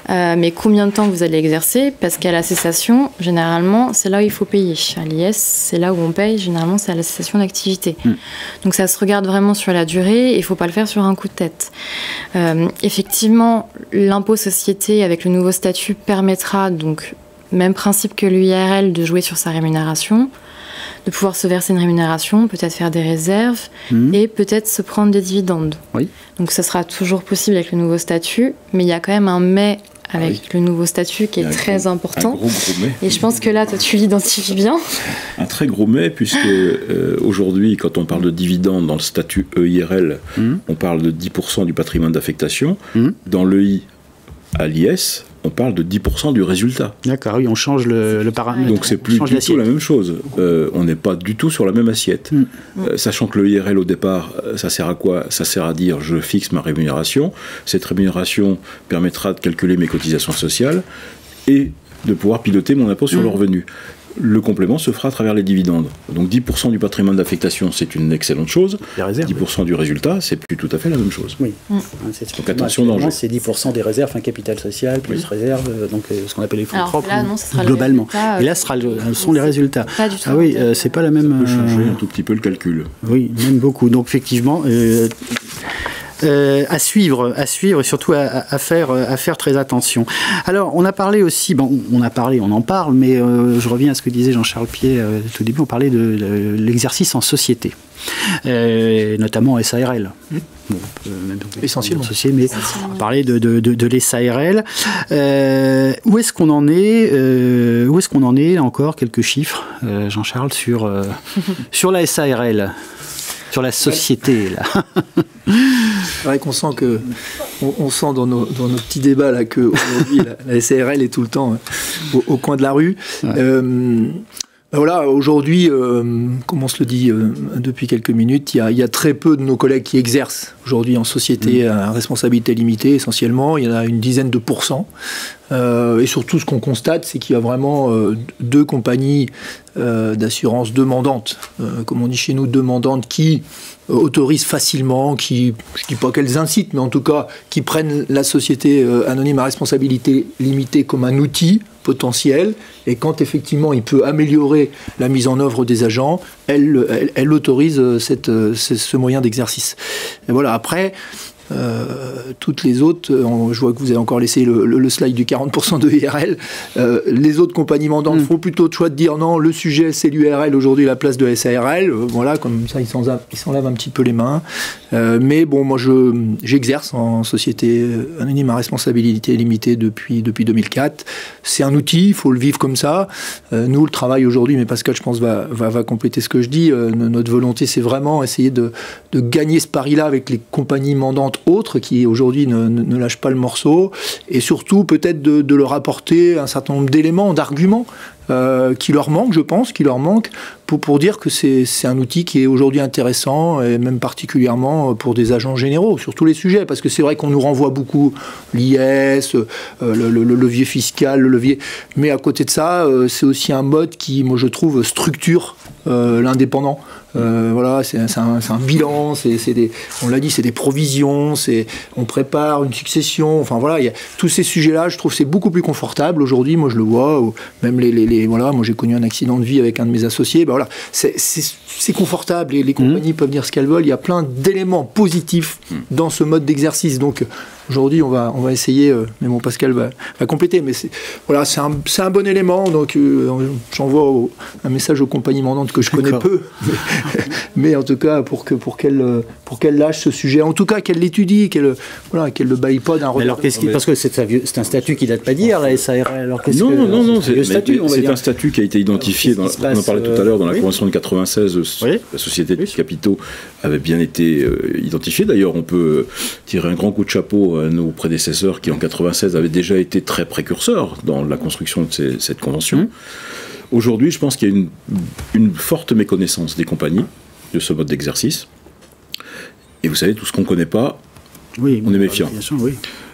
Mais combien de temps vous allez exercer? Parce qu'à la cessation, généralement, c'est là où il faut payer. À l'IS, c'est là où on paye. Généralement, c'est à la cessation d'activité. Donc ça se regarde vraiment sur la durée et il ne faut pas le faire sur un coup de tête. Effectivement, l'impôt société avec le nouveau statut permettra, donc, même principe que l'UIRL, de jouer sur sa rémunération, de pouvoir se verser une rémunération, peut-être faire des réserves et peut-être se prendre des dividendes. Oui. Donc ça sera toujours possible avec le nouveau statut, mais il y a quand même un mais avec le nouveau statut qui est très important. Un gros mais. Et je pense que là, toi, tu l'identifies bien. Un très gros mais, puisque aujourd'hui, quand on parle de dividendes dans le statut EIRL, on parle de 10% du patrimoine d'affectation. Dans l'EI à l'IS, on parle de 10% du résultat. D'accord, oui, on change le paramètre. Donc c'est plus du tout la même chose. On n'est pas du tout sur la même assiette. Sachant que le IRL au départ, ça sert à quoi? Ça sert à dire je fixe ma rémunération. Cette rémunération permettra de calculer mes cotisations sociales et de pouvoir piloter mon impôt sur le revenu. le complément se fera à travers les dividendes. Donc 10% du patrimoine d'affectation, c'est une excellente chose. 10% du résultat, c'est plus tout à fait la même chose. Oui. Donc attention d'enjeu. C'est 10% des réserves, un capital social, plus réserves, donc ce qu'on appelle les fonds propres, là, non, ce sera globalement. Résultat, et là, ce sont les résultats. Pas du tout. Ah oui, c'est pas la même... Ça peut changer un tout petit peu le calcul. Oui, même beaucoup. Donc effectivement... à suivre et surtout à faire très attention. Alors, on a parlé aussi, on en parle, mais je reviens à ce que disait Jean-Charles Pied tout au début, on parlait de l'exercice en société, notamment en SARL. Bon, même essentiellement. Mais on parlait de l'SARL. Où est-ce qu'on en est là encore, quelques chiffres, Jean-Charles, sur la SARL, sur la société, là. C'est vrai qu'on sent on sent dans nos petits débats là que aujourd'hui la SARL est tout le temps au coin de la rue. Ouais. Voilà, aujourd'hui, comme on se le dit depuis quelques minutes, il y a très peu de nos collègues qui exercent aujourd'hui en société à responsabilité limitée, essentiellement. Il y en a une dizaine de %. Et surtout, ce qu'on constate, c'est qu'il y a vraiment 2 compagnies d'assurance demandantes, comme on dit chez nous, demandantes, qui autorisent facilement, je ne dis pas qu'elles incitent, mais en tout cas, qui prennent la société anonyme à responsabilité limitée comme un outil potentiel, et quand effectivement il peut améliorer la mise en œuvre des agents, elle autorise ce moyen d'exercice. Et voilà, après... toutes les autres, je vois que vous avez encore laissé le slide du 40% de IRL, les autres compagnies mandantes font plutôt le choix de dire non, le sujet c'est l'URL aujourd'hui, la place de SARL, voilà, comme ça ils s'en lavent un petit peu les mains, mais bon, moi j'exerce en société anonyme à responsabilité limitée depuis 2004, c'est un outil, il faut le vivre comme ça, nous le travail aujourd'hui, mais Pascal je pense va compléter ce que je dis, notre volonté c'est vraiment essayer de gagner ce pari-là avec les compagnies mandantes autres qui aujourd'hui ne lâchent pas le morceau, et surtout peut-être de leur apporter un certain nombre d'éléments, d'arguments qui leur manquent, je pense, pour dire que c'est un outil qui est aujourd'hui intéressant, et même particulièrement pour des agents généraux sur tous les sujets, parce que c'est vrai qu'on nous renvoie beaucoup l'IS, le levier fiscal, le levier, mais à côté de ça, c'est aussi un mode qui, moi je trouve, structure l'indépendant. Voilà, c'est un bilan, on l'a dit, c'est des provisions, on prépare une succession, enfin voilà, il y a tous ces sujets-là, je trouve que c'est beaucoup plus confortable aujourd'hui, moi je le vois, même voilà, moi j'ai connu un accident de vie avec un de mes associés, ben voilà, c'est confortable, et les compagnies peuvent dire ce qu'elles veulent, il y a plein d'éléments positifs dans ce mode d'exercice, donc aujourd'hui on va essayer, mais bon Pascal va compléter, mais voilà, c'est un bon élément, donc j'envoie un message aux compagnies mandantes que je connais peu, mais en tout cas pour qu'elle lâche ce sujet, en tout cas qu'elle l'étudie, qu'elle le baille pas d'un regard. Alors parce que c'est un statut qui date pas d'hier, la SARL. Alors non, c'est un statut qui a été identifié, on en parlait tout à l'heure, dans la Convention de 96, la société de capitaux avait bien été identifiée. D'ailleurs, on peut tirer un grand coup de chapeau à nos prédécesseurs qui en 96 avaient déjà été très précurseurs dans la construction de cette convention. Aujourd'hui, je pense qu'il y a une forte méconnaissance des compagnies de ce mode d'exercice. Et vous savez, tout ce qu'on ne connaît pas, on est méfiant. Oui.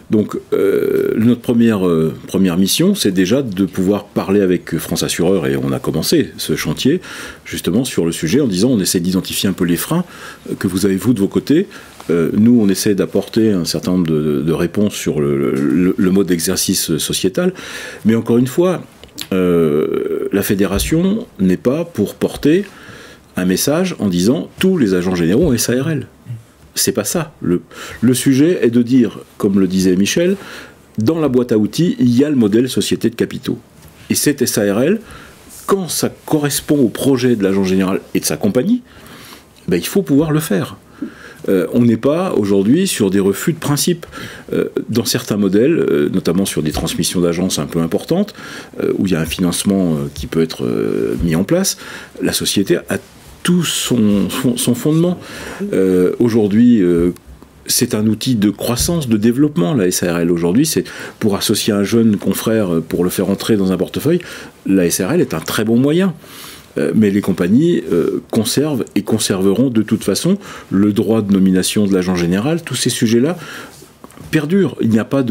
Donc, notre première mission, c'est déjà de pouvoir parler avec France Assureur, et on a commencé ce chantier, justement, sur le sujet, en disant, on essaie d'identifier un peu les freins que vous avez, vous, de vos côtés. Nous, on essaie d'apporter un certain nombre de réponses sur le mode d'exercice sociétal. Mais encore une fois, la fédération n'est pas pour porter un message en disant tous les agents généraux ont SARL. C'est pas ça. Le sujet est de dire, comme le disait Michel, dans la boîte à outils, il y a le modèle société de capitaux. Et cette SARL, quand ça correspond au projet de l'agent général et de sa compagnie, ben, il faut pouvoir le faire. On n'est pas aujourd'hui sur des refus de principe. Dans certains modèles, notamment sur des transmissions d'agences un peu importantes, où il y a un financement qui peut être mis en place, la société a tout son fondement. Aujourd'hui, c'est un outil de croissance, de développement, la SARL. Aujourd'hui, c'est pour associer un jeune confrère, pour le faire entrer dans un portefeuille, la SARL est un très bon moyen. Mais les compagnies conservent et conserveront de toute façon le droit de nomination de l'agent général. Tous ces sujets-là, perdure. Il n'y a pas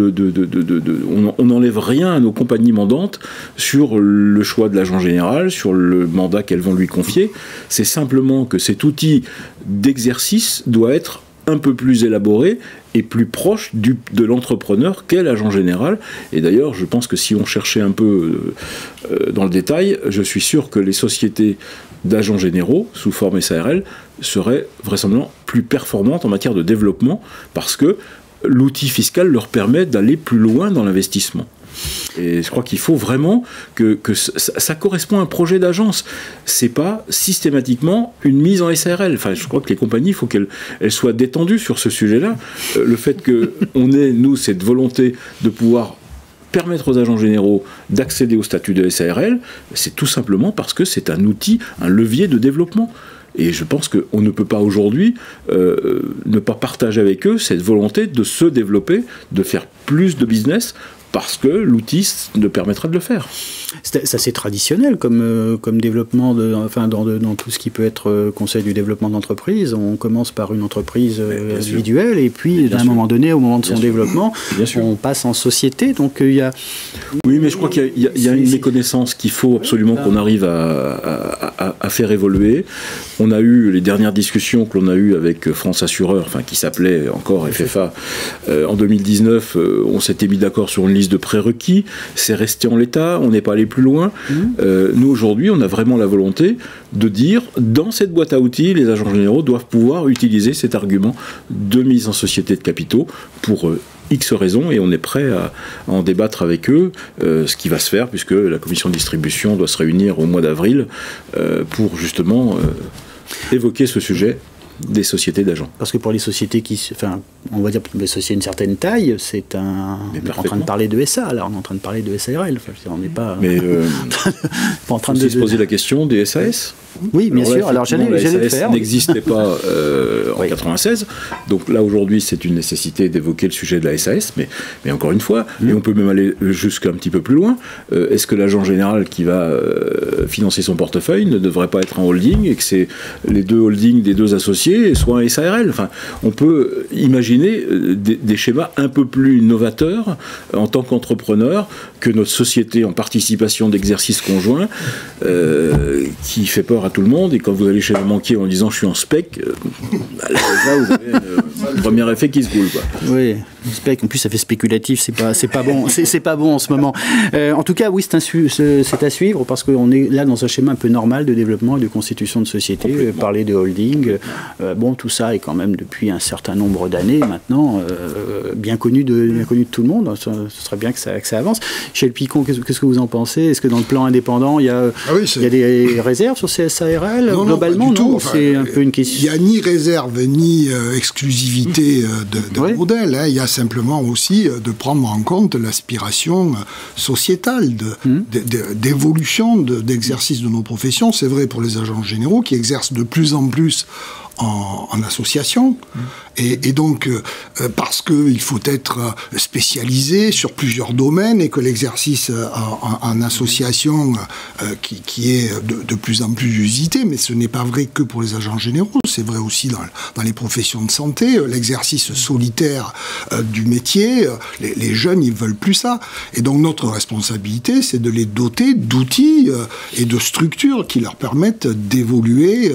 on n'enlève rien à nos compagnies mandantes sur le choix de l'agent général, sur le mandat qu'elles vont lui confier. C'est simplement que cet outil d'exercice doit être un peu plus élaboré et plus proche de l'entrepreneur qu'est l'agent général. Et d'ailleurs, je pense que si on cherchait un peu dans le détail, je suis sûr que les sociétés d'agents généraux, sous forme SARL, seraient vraisemblablement plus performantes en matière de développement, parce que l'outil fiscal leur permet d'aller plus loin dans l'investissement. Et je crois qu'il faut vraiment que ça correspond à un projet d'agence. C'est pas systématiquement une mise en SARL. Enfin, je crois que les compagnies, il faut qu'elles soient détendues sur ce sujet-là. Le fait qu'on ait, nous, cette volonté de pouvoir permettre aux agents généraux d'accéder au statut de SARL, c'est tout simplement parce que c'est un outil, un levier de développement. Et je pense qu'on ne peut pas aujourd'hui ne pas partager avec eux cette volonté de se développer, de faire plus de business, parce que l'outil ne permettra de le faire. C'est assez traditionnel comme développement, dans tout ce qui peut être conseil du développement d'entreprise. On commence par une entreprise individuelle, et puis, à un moment donné, au moment de son développement, on passe en société. Donc, il y a... Oui, mais je crois qu'il y a une méconnaissance qu'il faut absolument qu'on arrive à faire évoluer. On a eu les dernières discussions que l'on a eues avec France Assureur, qui s'appelait encore FFA, en 2019, on s'était mis d'accord sur une liste de prérequis. C'est resté en l'état, on n'est pas allé plus loin. Nous, aujourd'hui, on a vraiment la volonté de dire, dans cette boîte à outils, les agents généraux doivent pouvoir utiliser cet argument de mise en société de capitaux pour X raisons, et on est prêt à en débattre avec eux, ce qui va se faire, puisque la commission de distribution doit se réunir au mois d'avril pour justement évoquer ce sujet des sociétés d'agents. Parce que pour les sociétés on va dire les sociétés d'une certaine taille, on est en train de parler de SA, là, on est en train de parler de SARL. On n'est pas... Mais pas en train de se poser la question des SAS. Oui, bien sûr. Alors j'allais le faire. N'existait pas en 96, donc là aujourd'hui c'est une nécessité d'évoquer le sujet de la SAS, mais encore une fois, et on peut même aller jusqu'un petit peu plus loin. Est-ce que l'agent général qui va financer son portefeuille ne devrait pas être un holding, et que c'est les deux holdings des deux associés soient un SARL? Enfin, on peut imaginer des schémas un peu plus novateurs en tant qu'entrepreneur que notre société en participation d'exercice conjoint qui fait peur à tout le monde. Et quand vous allez chez un banquier en disant je suis en spec, là vous avez un premier effet qui se coule, quoi. Oui, spec, en plus ça fait spéculatif, c'est pas bon, c'est pas bon en ce moment. En tout cas, oui, c'est à suivre, parce qu'on est là dans un schéma un peu normal de développement et de constitution de société. Parler de holding, tout ça est quand même depuis un certain nombre d'années maintenant bien connu de tout le monde. Ce serait bien que ça avance. Michel Picon, qu'est-ce que vous en pensez? Est-ce que dans le plan indépendant, il y a des réserves sur ces SARL? Globalement, non, c'est un peu une question. Il n'y a ni réserve ni exclusivité de modèle. Il y a simplement aussi de prendre en compte l'aspiration sociétale d'évolution, d'exercice de nos professions. C'est vrai pour les agents généraux qui exercent de plus en plus en association, et donc parce qu'il faut être spécialisé sur plusieurs domaines, et que l'exercice en association qui est de plus en plus usité, mais ce n'est pas vrai que pour les agents généraux, c'est vrai aussi dans les professions de santé, l'exercice solitaire du métier, les jeunes ils veulent plus ça, et donc notre responsabilité c'est de les doter d'outils et de structures qui leur permettent d'évoluer.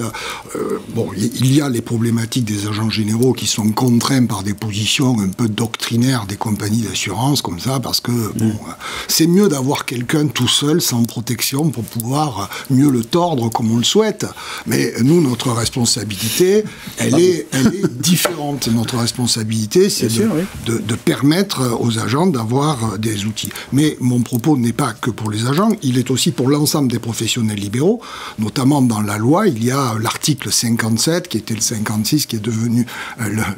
Il y a les problématiques des agents généraux qui sont contraints par des positions un peu doctrinaires des compagnies d'assurance, comme ça, parce que c'est mieux d'avoir quelqu'un tout seul, sans protection, pour pouvoir mieux le tordre comme on le souhaite. Mais nous, notre responsabilité, elle est différente. Notre responsabilité, c'est de permettre aux agents d'avoir des outils. Mais mon propos n'est pas que pour les agents, il est aussi pour l'ensemble des professionnels libéraux. Notamment dans la loi, il y a l'article 57, qui était le 56, qui est devenu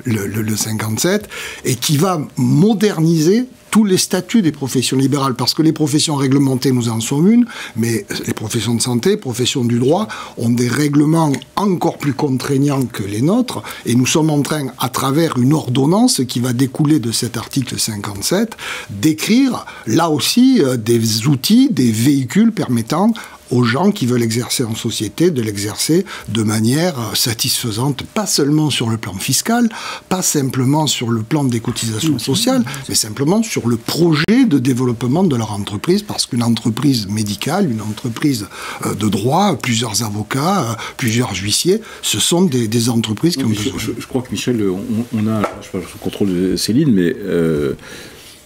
le 57, et qui va moderniser tous les statuts des professions libérales, parce que les professions réglementées, nous en sommes une, mais les professions de santé, professions du droit, ont des règlements encore plus contraignants que les nôtres, et nous sommes en train, à travers une ordonnance qui va découler de cet article 57, d'écrire, là aussi, des outils, des véhicules permettant aux gens qui veulent exercer en société de l'exercer de manière satisfaisante, pas seulement sur le plan fiscal, pas simplement sur le plan des cotisations sociales, mais simplement sur le projet de développement de leur entreprise, parce qu'une entreprise médicale, une entreprise de droit, plusieurs avocats, plusieurs huissiers, ce sont des entreprises qui ont besoin. Je crois que Michel, on a, je parle sous contrôle de Céline, mais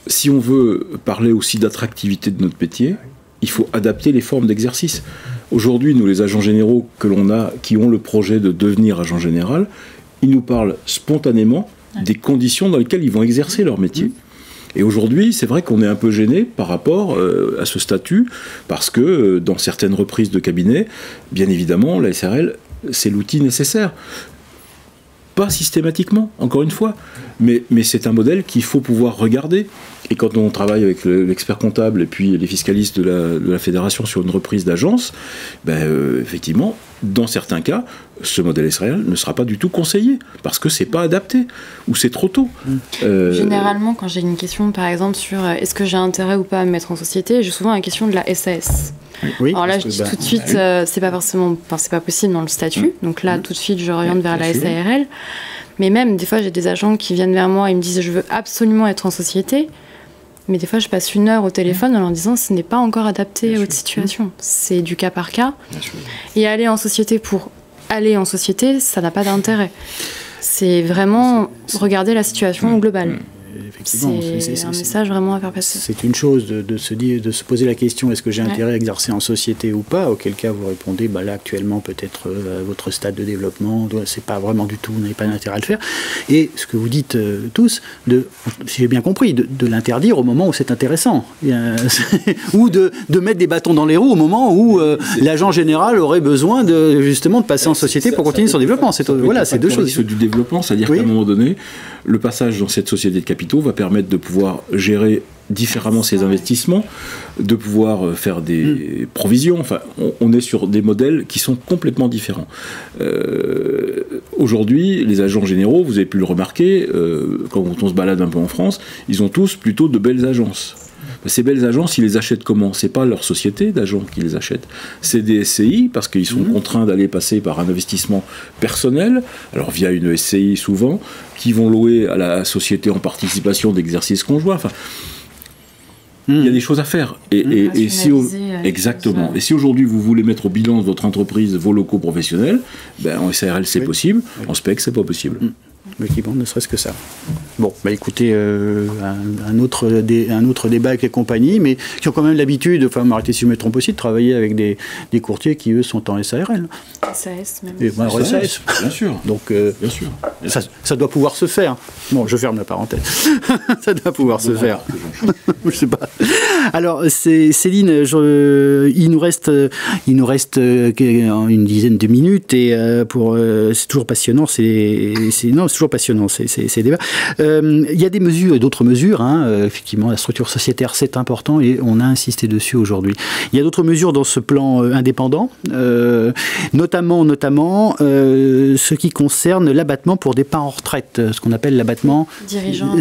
si on veut parler aussi d'attractivité de notre métier, il faut adapter les formes d'exercice. Aujourd'hui, nous, les agents généraux que l'on a, qui ont le projet de devenir agent général, ils nous parlent spontanément des conditions dans lesquelles ils vont exercer leur métier. Et aujourd'hui, c'est vrai qu'on est un peu gêné par rapport à ce statut, parce que dans certaines reprises de cabinet, bien évidemment, la SARL, c'est l'outil nécessaire. Pas systématiquement, encore une fois, mais c'est un modèle qu'il faut pouvoir regarder. Et quand on travaille avec l'expert comptable et puis les fiscalistes de la fédération sur une reprise d'agence, effectivement, dans certains cas, ce modèle SARL ne sera pas du tout conseillé, parce que c'est pas adapté, ou c'est trop tôt. Généralement, quand j'ai une question, par exemple, sur est-ce que j'ai intérêt ou pas à me mettre en société, j'ai souvent la question de la SAS. Oui, alors là, je dis tout de suite, c'est pas forcément, c'est pas possible dans le statut. Donc là, tout de suite, je oriente vers la SARL. Mais même, des fois, j'ai des agents qui viennent vers moi et me disent je veux absolument être en société. Mais des fois, je passe 1 heure au téléphone en leur disant ce n'est pas encore adapté à votre situation. C'est du cas par cas. Et aller en société pour aller en société, ça n'a pas d'intérêt. C'est vraiment regarder la situation globale. C'est un message vraiment à faire passer. C'est une chose de se poser la question est-ce que j'ai intérêt à exercer en société ou pas, auquel cas vous répondez là actuellement peut-être votre stade de développement, c'est pas vraiment du tout, vous n'avez pas d'intérêt à le faire. Et ce que vous dites tous, si j'ai bien compris, de l'interdire au moment où c'est intéressant, ou de mettre des bâtons dans les roues au moment où l'agent général aurait besoin justement de passer en société pour continuer son développement. C'est deux choses. Du développement, c'est-à-dire qu'à un moment donné, le passage dans cette société de capitaux va permettre de pouvoir gérer différemment ses investissements, de pouvoir faire des provisions. Enfin, on est sur des modèles qui sont complètement différents. Aujourd'hui, les agents généraux, vous avez pu le remarquer, quand on se balade un peu en France, ils ont tous plutôt de belles agences. Ces belles agences, ils les achètent comment? C'est pas leur société d'agents qui les achètent. C'est des SCI, parce qu'ils sont contraints d'aller passer par un investissement personnel, alors via une SCI souvent, qui vont louer à la société en participation d'exercice conjoint. Enfin, il y a des choses à faire. Et exactement. Et si aujourd'hui vous voulez mettre au bilan de votre entreprise vos locaux professionnels, en SARL c'est possible, en SPEC c'est pas possible. Effectivement, ne serait-ce que ça. Bon, écoutez, un autre débat avec les compagnies, mais qui ont quand même l'habitude, enfin, m'arrêtez si je me trompe aussi, de travailler avec des courtiers qui, eux, sont en SARL. SAS, même. Et, SAS, bien sûr. Donc, bien sûr. Ça doit pouvoir se faire. Bon, je ferme la parenthèse. Ça doit pouvoir se faire. Je sais pas. Alors, Céline, il nous reste une dizaine de minutes, et c'est toujours passionnant. C'est toujours passionnant ces débats. Il y a des mesures et d'autres mesures. Effectivement, la structure sociétaire, c'est important et on a insisté dessus aujourd'hui. Il y a d'autres mesures dans ce plan indépendant, notamment ce qui concerne l'abattement pour départ en retraite, ce qu'on appelle l'abattement dirigeant.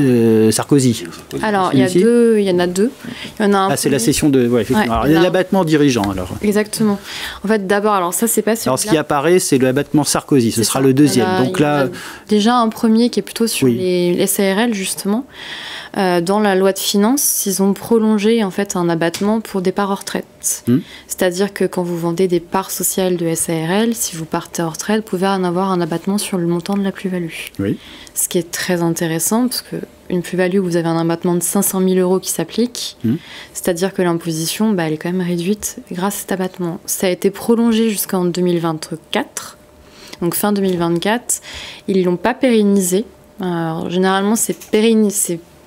Sarkozy. Alors, il y en a deux. Il y en a un c'est la session de... Ouais, effectivement. Alors, il y a l'abattement dirigeant, alors. Exactement. En fait, d'abord, alors ça, c'est pas celui-là. Alors, ce qui apparaît, c'est l'abattement Sarkozy. Ce sera le deuxième. Donc là... Déjà, un premier qui est plutôt sur les SARL, justement. Dans la loi de finances, ils ont prolongé en fait un abattement pour départ en retraite. C'est-à-dire que quand vous vendez des parts sociales de SARL, si vous partez en retraite, vous pouvez en avoir un abattement sur le montant de la plus-value. Oui. Ce qui est très intéressant, parce qu'une plus-value, vous avez un abattement de 500 000 € qui s'applique. C'est-à-dire que l'imposition, elle est quand même réduite grâce à cet abattement. Ça a été prolongé jusqu'en 2024. Donc fin 2024. Ils ne l'ont pas pérennisé. Alors, généralement, c'est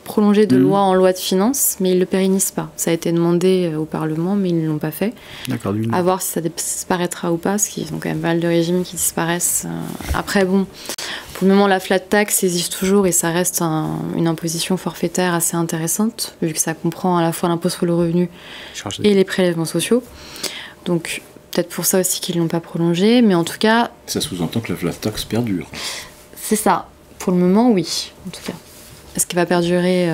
prolongé de loi en loi de finances, mais ils ne le pérennisent pas. Ça a été demandé au Parlement, mais ils ne l'ont pas fait. D'accord. À voir si ça disparaîtra ou pas, parce qu'ils ont quand même pas mal de régimes qui disparaissent. Après, bon, pour le moment, la flat tax existe toujours et ça reste une imposition forfaitaire assez intéressante, vu que ça comprend à la fois l'impôt sur le revenu et les prélèvements sociaux. Donc, peut-être pour ça aussi qu'ils ne l'ont pas prolongé, mais en tout cas... Ça sous-entend que la flat tax perdure. C'est ça. Pour le moment, oui, en tout cas. Est-ce qu'elle va perdurer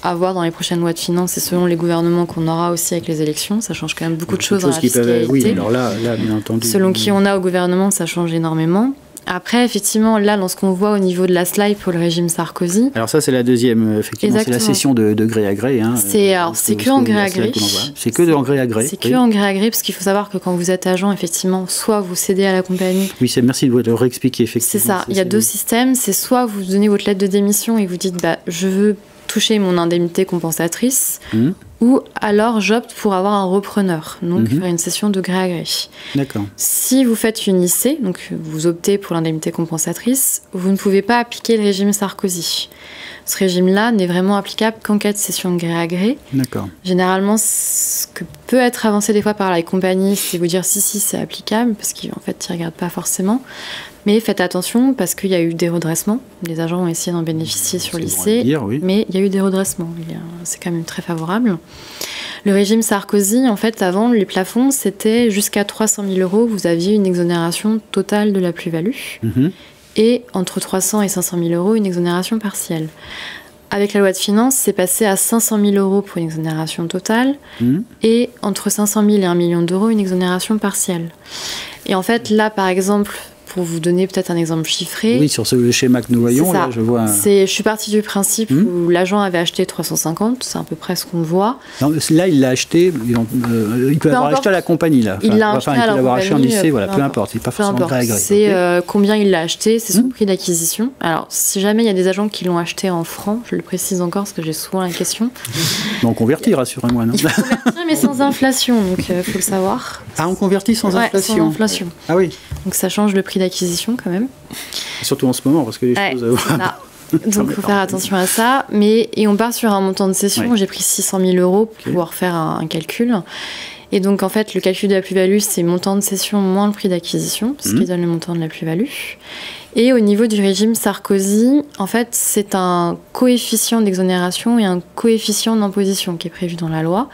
à voir dans les prochaines lois de finances et selon les gouvernements qu'on aura aussi avec les élections. Ça change quand même beaucoup de choses dans la fiscalité. Oui, alors là, bien entendu. Selon qui on a au gouvernement, ça change énormément. Après, effectivement, là, dans ce qu'on voit au niveau de la slide pour le régime Sarkozy... Alors ça, c'est la deuxième, effectivement, c'est la session de gré à gré. Hein, c'est que en gré à gré. C'est que en gré à gré. C'est que en gré à gré, parce qu'il faut savoir que quand vous êtes agent, effectivement, soit vous cédez à la compagnie... Oui, merci de le réexpliquer, effectivement. C'est ça, il y a deux systèmes. C'est soit vous donnez votre lettre de démission et vous dites « je veux toucher mon indemnité compensatrice », ou alors j'opte pour avoir un repreneur, donc faire une session de gré à gré. D'accord. Si vous faites une IC, donc vous optez pour l'indemnité compensatrice, vous ne pouvez pas appliquer le régime Sarkozy. Ce régime-là n'est vraiment applicable qu'en cas de session de gré à gré. D'accord. Généralement, ce que peut être avancé des fois par les compagnies, c'est vous dire si c'est applicable, parce qu'en fait, ils ne regardent pas forcément. Mais faites attention, parce qu'il y a eu des redressements. Les agents ont essayé d'en bénéficier sur l'IC, mais il y a eu des redressements. C'est quand même très favorable. Le régime Sarkozy, en fait, avant, les plafonds, c'était jusqu'à 300 000 €, vous aviez une exonération totale de la plus-value. Et entre 300 et 500 000 € une exonération partielle. Avec la loi de finances, c'est passé à 500 000 € pour une exonération totale et entre 500 000 et 1 million d'euros une exonération partielle. Et en fait, là, par exemple, pour vous donner peut-être un exemple chiffré... Oui, sur ce schéma que nous voyons, là, je vois... Je suis partie du principe où l'agent avait acheté 350, c'est à peu près ce qu'on voit. Non, là, il l'a acheté, il peut l'avoir acheté à la compagnie, là. Il l'a acheté à la compagnie, acheté en lycée, voilà, peu importe, il n'est pas forcément gré à gré. C'est combien il l'a acheté, c'est son prix d'acquisition. Alors, si jamais il y a des agents qui l'ont acheté en francs, je le précise encore parce que j'ai souvent la question. Mais on convertit, rassurez-moi, non? Il faut convertir, mais sans inflation, donc il faut le savoir. Ah, on convertit sans inflation? Sans inflation. Ah oui. Donc ça change le prix d'acquisition quand même. Surtout en ce moment, parce que les choses... Donc il faut faire attention à ça. Et on part sur un montant de cession. Ouais. J'ai pris 600 000 € pour pouvoir faire un calcul. Et donc en fait, le calcul de la plus-value, c'est montant de cession moins le prix d'acquisition, ce qui donne le montant de la plus-value. Et au niveau du régime Sarkozy, en fait, c'est un coefficient d'exonération et un coefficient d'imposition qui est prévu dans la loi.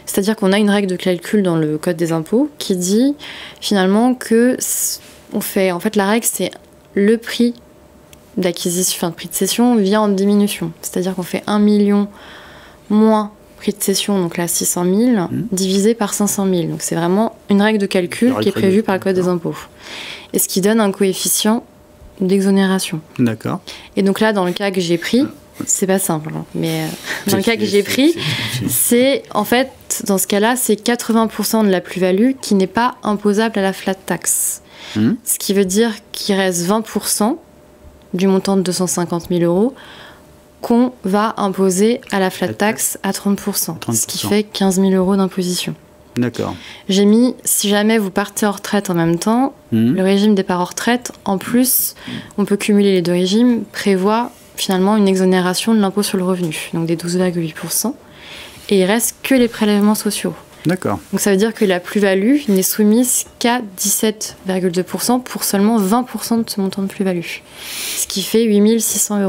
C'est-à-dire qu'on a une règle de calcul dans le Code des impôts qui dit finalement que en fait, la règle, c'est le prix d'acquisition, enfin, le prix de cession vient en diminution. C'est-à-dire qu'on fait 1 million moins prix de cession, donc là 600 000, divisé par 500 000. Donc c'est vraiment une règle de calcul qui est prévue par le Code des impôts. Et ce qui donne un coefficient d'exonération. D'accord. Et donc là, dans le cas que j'ai pris, c'est pas simple, hein, mais dans le cas que j'ai pris, c'est en fait, dans ce cas-là, c'est 80% de la plus-value qui n'est pas imposable à la flat tax. Ce qui veut dire qu'il reste 20% du montant de 250 000 € qu'on va imposer à la flat tax à 30%. Ce qui fait 15 000 € d'imposition. D'accord. J'ai mis, si jamais vous partez en retraite en même temps, le régime départ en retraite, en plus, on peut cumuler les deux régimes, prévoit finalement une exonération de l'impôt sur le revenu, donc des 12,8%, et il reste que les prélèvements sociaux. D'accord. Donc ça veut dire que la plus-value n'est soumise qu'à 17,2% pour seulement 20% de ce montant de plus-value, ce qui fait 8 600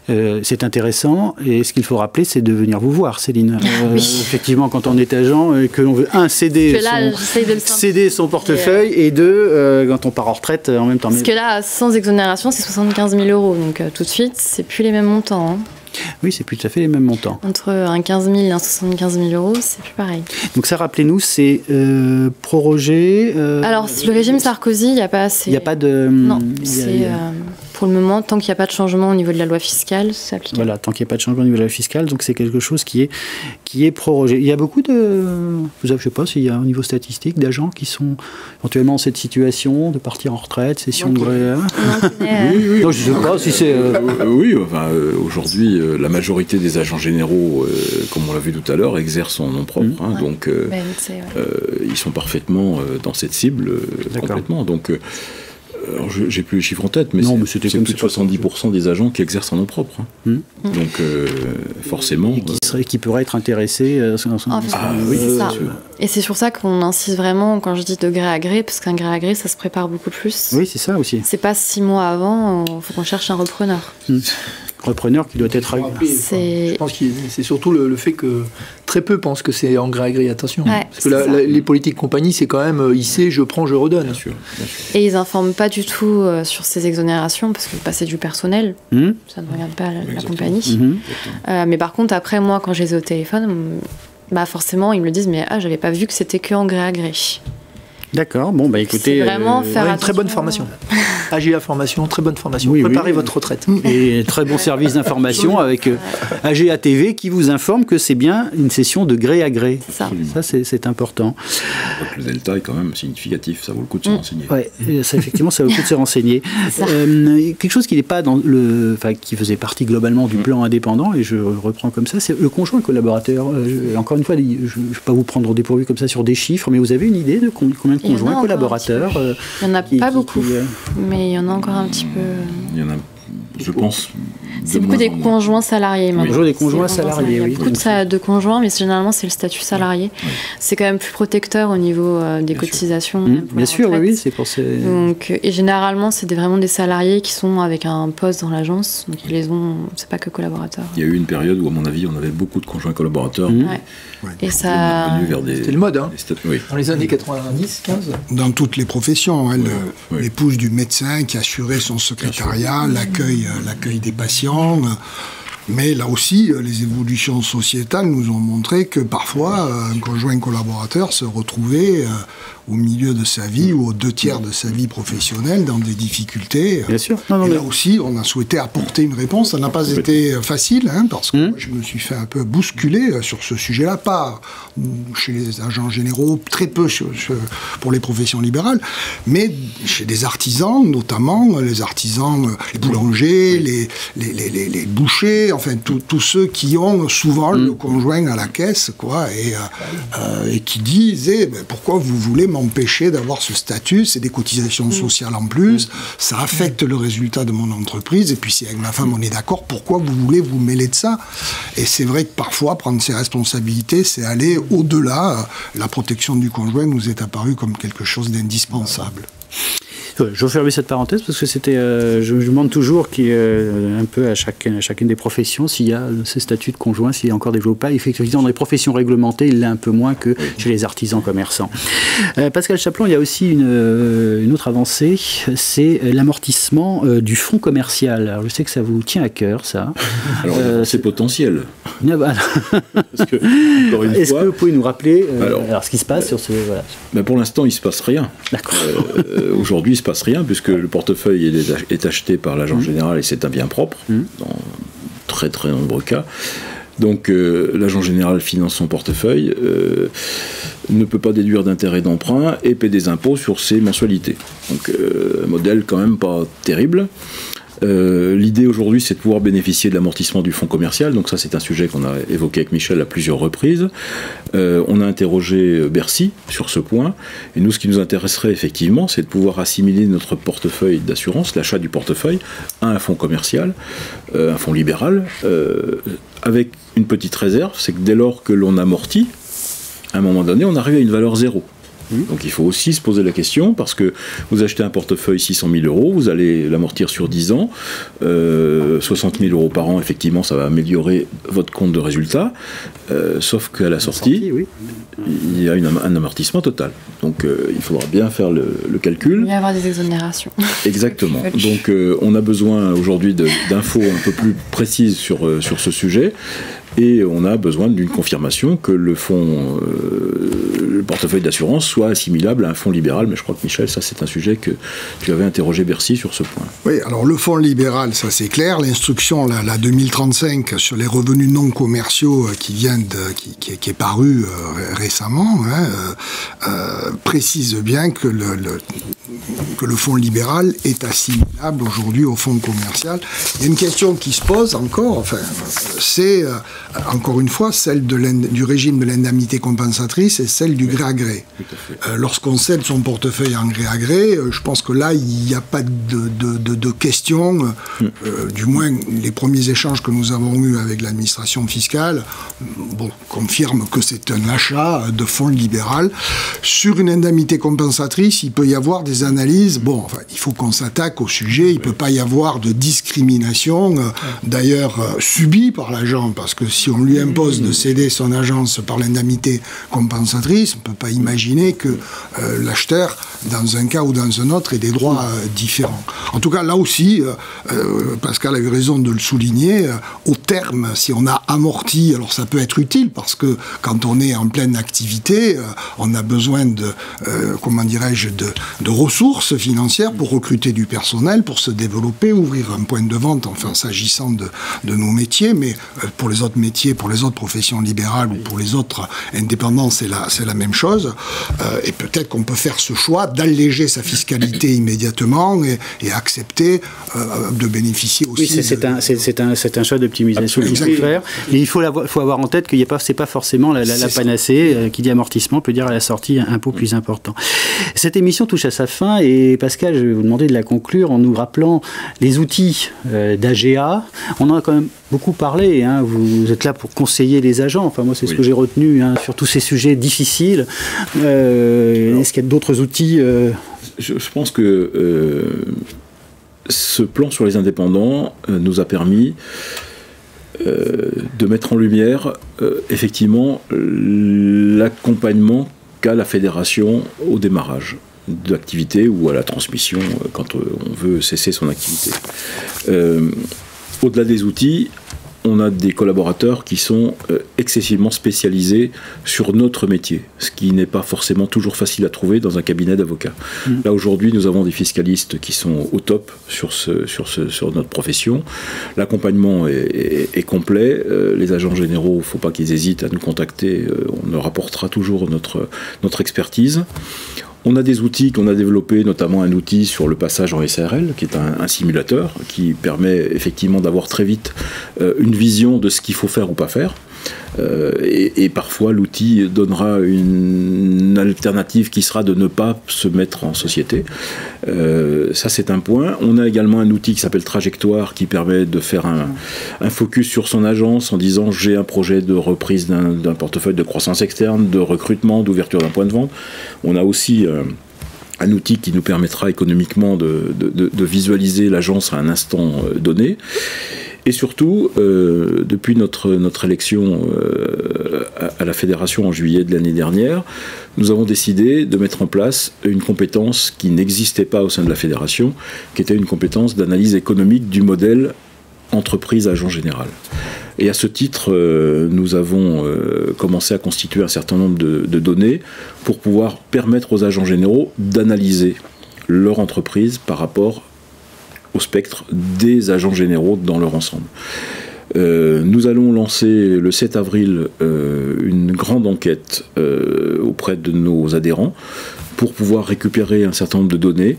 €. C'est intéressant, et ce qu'il faut rappeler, c'est de venir vous voir, Céline. Oui. Effectivement, quand on est agent et que l'on veut, céder son portefeuille, et deux, quand on part en retraite en même temps. Parce que là, sans exonération, c'est 75 000 €, donc tout de suite, c'est plus les mêmes montants. Hein. Oui, c'est plus tout à fait les mêmes montants. Entre un 15 000 et un 75 000 €, c'est plus pareil. Donc ça, rappelez-nous, c'est prorogé. Alors, le régime Sarkozy, il n'y a pas assez. Il n'y a pas de. Non, c'est pour le moment, tant qu'il n'y a pas de changement au niveau de la loi fiscale, c'est appliqué. Voilà, tant qu'il n'y a pas de changement au niveau de la loi fiscale, donc c'est quelque chose qui est prorogé. Il y a beaucoup de. Je ne sais pas s'il y a au niveau statistique d'agents qui sont éventuellement dans cette situation de partir en retraite, session de gré. Oui. Non, je ne sais pas si c'est. Oui, enfin, aujourd'hui, la majorité des agents généraux, comme on l'a vu tout à l'heure, exercent en nom propre. Donc, ils sont parfaitement dans cette cible complètement. Donc, alors, j'ai plus les chiffres en tête, mais c'est plus de 70% des agents qui exercent en nom propre. Donc, forcément... Et qui pourraient être intéressés... oui, c'est ça. Et c'est sur ça qu'on insiste vraiment, quand je dis de gré à gré, parce qu'un gré à gré, ça se prépare beaucoup plus. Oui, c'est ça aussi. C'est pas 6 mois avant, il faut qu'on cherche un repreneur. repreneur qui doit être... Je pense que c'est surtout le fait que très peu pensent que c'est en gré à gré, attention. Ouais, parce que les politiques compagnies, c'est quand même IC, je prends, je redonne. Bien sûr. Et ils n'informent pas du tout sur ces exonérations, parce que c'est du personnel, ça ne regarde pas la compagnie. Mais par contre, après, moi, quand je les ai au téléphone, forcément, ils me le disent, mais j'avais pas vu que c'était que en gré à gré. D'accord, bon, écoutez... C'est vraiment faire une très bonne formation. AGA formation, très bonne formation. Oui, préparez votre retraite. Et très bon service d'information avec AGA TV qui vous informe que c'est bien une session de gré à gré. Ça c'est important. Le delta est quand même significatif, ça vaut le coup de se renseigner. Oui, effectivement, ça vaut le coup de se renseigner. Quelque chose qui n'est pas dans qui faisait partie globalement du plan indépendant, et je reprends comme ça, c'est le conjoint collaborateur. Encore une fois, je ne vais pas vous prendre au dépourvu comme ça sur des chiffres, mais vous avez une idée de combien de conjoints collaborateurs? Il n'y en a pas beaucoup, mais il y en a encore un petit peu. Il y en a, je pense. C'est beaucoup des conjoints salariés maintenant. Toujours des conjoints salariés, oui. Il y a beaucoup de conjoints, mais généralement c'est le statut salarié. Oui. C'est quand même plus protecteur au niveau des cotisations. Bien sûr, oui, c'est pour ça. Donc, et généralement, c'est vraiment des salariés qui sont avec un poste dans l'agence, donc ils les ont. C'est pas que collaborateurs. Il y a eu une période où, à mon avis, on avait beaucoup de conjoints collaborateurs. Et ça. C'était le mode, dans les années 90, 15. Dans toutes les professions, l'épouse du médecin qui assurait son secrétariat, l'accueil des patients. Mais là aussi, les évolutions sociétales nous ont montré que parfois, un conjoint collaborateur se retrouvait au milieu de sa vie ou aux 2/3 de sa vie professionnelle dans des difficultés. Bien sûr. Et là aussi, on a souhaité apporter une réponse. Ça n'a pas été facile, parce que moi, je me suis fait un peu bousculer sur ce sujet-là, pas chez les agents généraux, très peu pour les professions libérales, mais chez des artisans, notamment les artisans, les boulangers, les bouchers, enfin tous ceux qui ont souvent le conjoint à la caisse, et qui disaient pourquoi vous voulez m'empêcher d'avoir ce statut, c'est des cotisations sociales en plus, ça affecte le résultat de mon entreprise, et puis si avec ma femme on est d'accord, pourquoi vous voulez vous mêler de ça? Et c'est vrai que parfois prendre ses responsabilités, c'est aller au-delà. La protection du conjoint nous est apparue comme quelque chose d'indispensable. Je vais fermer cette parenthèse parce que c'était, je me demande toujours un peu à chacune des professions s'il y a ce statut de conjoint, s'il est encore développé pas. Effectivement, dans les professions réglementées, il l'est un peu moins que chez les artisans commerçants. Pascal Chaplon, il y a aussi une autre avancée, c'est l'amortissement du fonds commercial. Alors, je sais que ça vous tient à cœur, ça. Alors, c'est potentiel. Parce que, est-ce que vous pouvez nous rappeler alors, ce qui se passe sur ce... Voilà. Ben pour l'instant, il ne se passe rien. D'accord. Aujourd'hui, il ne se passe rien, puisque le portefeuille est acheté par l'agent général et c'est un bien propre, dans très très nombreux cas. Donc l'agent général finance son portefeuille, ne peut pas déduire d'intérêts d'emprunt et paie des impôts sur ses mensualités. Donc un modèle quand même pas terrible. L'idée aujourd'hui, c'est de pouvoir bénéficier de l'amortissement du fonds commercial. Donc ça, c'est un sujet qu'on a évoqué avec Michel à plusieurs reprises. On a interrogé Bercy sur ce point. Et nous, ce qui nous intéresserait effectivement, c'est de pouvoir assimiler notre portefeuille d'assurance, l'achat du portefeuille, à un fonds commercial, un fonds libéral, avec une petite réserve, c'est que dès lors que l'on amortit, à un moment donné, on arrive à une valeur zéro. Donc il faut aussi se poser la question, parce que vous achetez un portefeuille 600 000 €, vous allez l'amortir sur 10 ans, 60 000 € par an, effectivement, ça va améliorer votre compte de résultat, sauf qu'à la sortie, il y a un amortissement total. Donc il faudra bien faire le calcul. Il va y avoir des exonérations. Exactement. Donc on a besoin aujourd'hui d'infos un peu plus précises sur ce sujet. Et on a besoin d'une confirmation que le fonds, le portefeuille d'assurance soit assimilable à un fonds libéral. Mais je crois que Michel, ça c'est un sujet que tu avais interrogé Bercy sur ce point. Oui, alors le fonds libéral, ça c'est clair. L'instruction, la 2035 sur les revenus non commerciaux qui est parue récemment, précise bien que le fonds libéral est assimilable aujourd'hui au fonds commercial. Il y a une question qui se pose encore, c'est encore une fois celle du régime de l'indemnité compensatrice et celle du gré à gré. Lorsqu'on cède son portefeuille en gré à gré, je pense que là, il n'y a pas de question, du moins les premiers échanges que nous avons eus avec l'administration fiscale confirment que c'est un achat de fonds libéral. Sur une indemnité compensatrice, il peut y avoir des des analyses. Bon, enfin, il faut qu'on s'attaque au sujet. Il ne peut pas y avoir de discrimination, d'ailleurs subie par l'agent, parce que si on lui impose de céder son agence par l'indemnité compensatrice, on ne peut pas imaginer que l'acheteur, dans un cas ou dans un autre, ait des droits différents. En tout cas, là aussi, Pascal a eu raison de le souligner, au terme, si on a amorti, alors ça peut être utile, parce que quand on est en pleine activité, on a besoin de, de ressources financières pour recruter du personnel, pour se développer, ouvrir un point de vente, enfin, s'agissant de nos métiers, mais pour les autres métiers, pour les autres professions libérales ou pour les autres indépendants, c'est la même chose. Et peut-être qu'on peut faire ce choix d'alléger sa fiscalité immédiatement et accepter de bénéficier aussi... Oui, c'est un choix d'optimisation qu'il faut faire. Et il faut avoir en tête que ce n'est pas forcément la panacée. Qui dit amortissement peut dire à la sortie un pot plus important. Cette émission touche à sa fin et Pascal, je vais vous demander de la conclure en nous rappelant les outils d'AGA. On en a quand même beaucoup parlé. Hein. Vous êtes là pour conseiller les agents. Enfin, moi, c'est ce que j'ai retenu sur tous ces sujets difficiles. Est-ce qu'il y a d'autres outils Je pense que ce plan sur les indépendants nous a permis de mettre en lumière effectivement l'accompagnement qu'a la fédération au démarrage de l'activité ou à la transmission quand on veut cesser son activité. Au-delà des outils, on a des collaborateurs qui sont excessivement spécialisés sur notre métier, ce qui n'est pas forcément toujours facile à trouver dans un cabinet d'avocats. Là, aujourd'hui, nous avons des fiscalistes qui sont au top sur notre profession. L'accompagnement est complet. Les agents généraux, il ne faut pas qu'ils hésitent à nous contacter. On leur apportera toujours notre expertise. On a des outils qu'on a développés, notamment un outil sur le passage en SARL, qui est un simulateur, qui permet effectivement d'avoir très vite une vision de ce qu'il faut faire ou pas faire. Et parfois, l'outil donnera une alternative qui sera de ne pas se mettre en société. Ça, c'est un point. On a également un outil qui s'appelle Trajectoire, qui permet de faire un focus sur son agence en disant j'ai un projet de reprise d'un portefeuille de croissance externe, de recrutement, d'ouverture d'un point de vente. On a aussi un outil qui nous permettra économiquement de visualiser l'agence à un instant donné. Et surtout, depuis notre élection à la fédération en juillet de l'année dernière, nous avons décidé de mettre en place une compétence qui n'existait pas au sein de la fédération, qui était une compétence d'analyse économique du modèle entreprise-agent général. Et à ce titre, nous avons commencé à constituer un certain nombre de données pour pouvoir permettre aux agents généraux d'analyser leur entreprise par rapport au spectre des agents généraux dans leur ensemble. Nous allons lancer le 7 avril une grande enquête auprès de nos adhérents pour pouvoir récupérer un certain nombre de données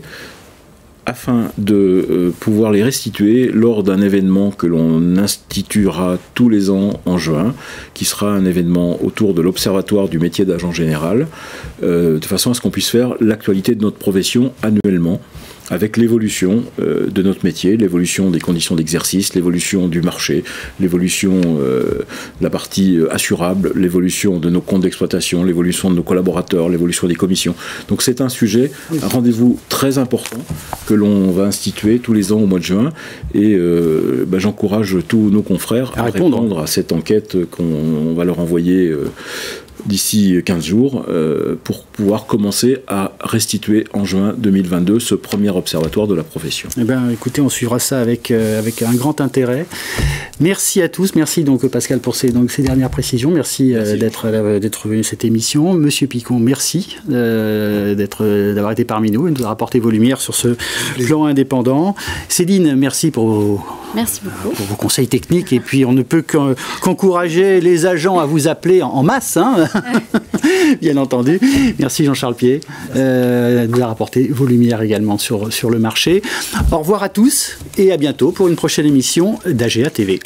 afin de pouvoir les restituer lors d'un événement que l'on instituera tous les ans en juin, qui sera un événement autour de l'Observatoire du métier d'agent général, de façon à ce qu'on puisse faire l'actualité de notre profession annuellement, avec l'évolution de notre métier, l'évolution des conditions d'exercice, l'évolution du marché, l'évolution de la partie assurable, l'évolution de nos comptes d'exploitation, l'évolution de nos collaborateurs, l'évolution des commissions. Donc c'est un sujet, un rendez-vous très important que l'on va instituer tous les ans au mois de juin et j'encourage tous nos confrères à répondre à cette enquête qu'on va leur envoyer d'ici 15 jours pour pouvoir commencer à restituer en juin 2022 ce premier observatoire de la profession. Eh bien, écoutez, on suivra ça avec un grand intérêt. Merci à tous. Merci donc Pascal pour ces dernières précisions. Merci. d'être venu à cette émission. Monsieur Picon, merci d'avoir été parmi nous et de nous avoir apporté vos lumières sur ce plan indépendant. Céline, merci pour vos conseils techniques. Et puis, on ne peut qu'encourager les agents à vous appeler en masse, hein. Bien entendu. Merci Jean-Charles Pied de nous avoir apporté vos lumières également sur le marché. Au revoir à tous et à bientôt pour une prochaine émission d'AGA TV.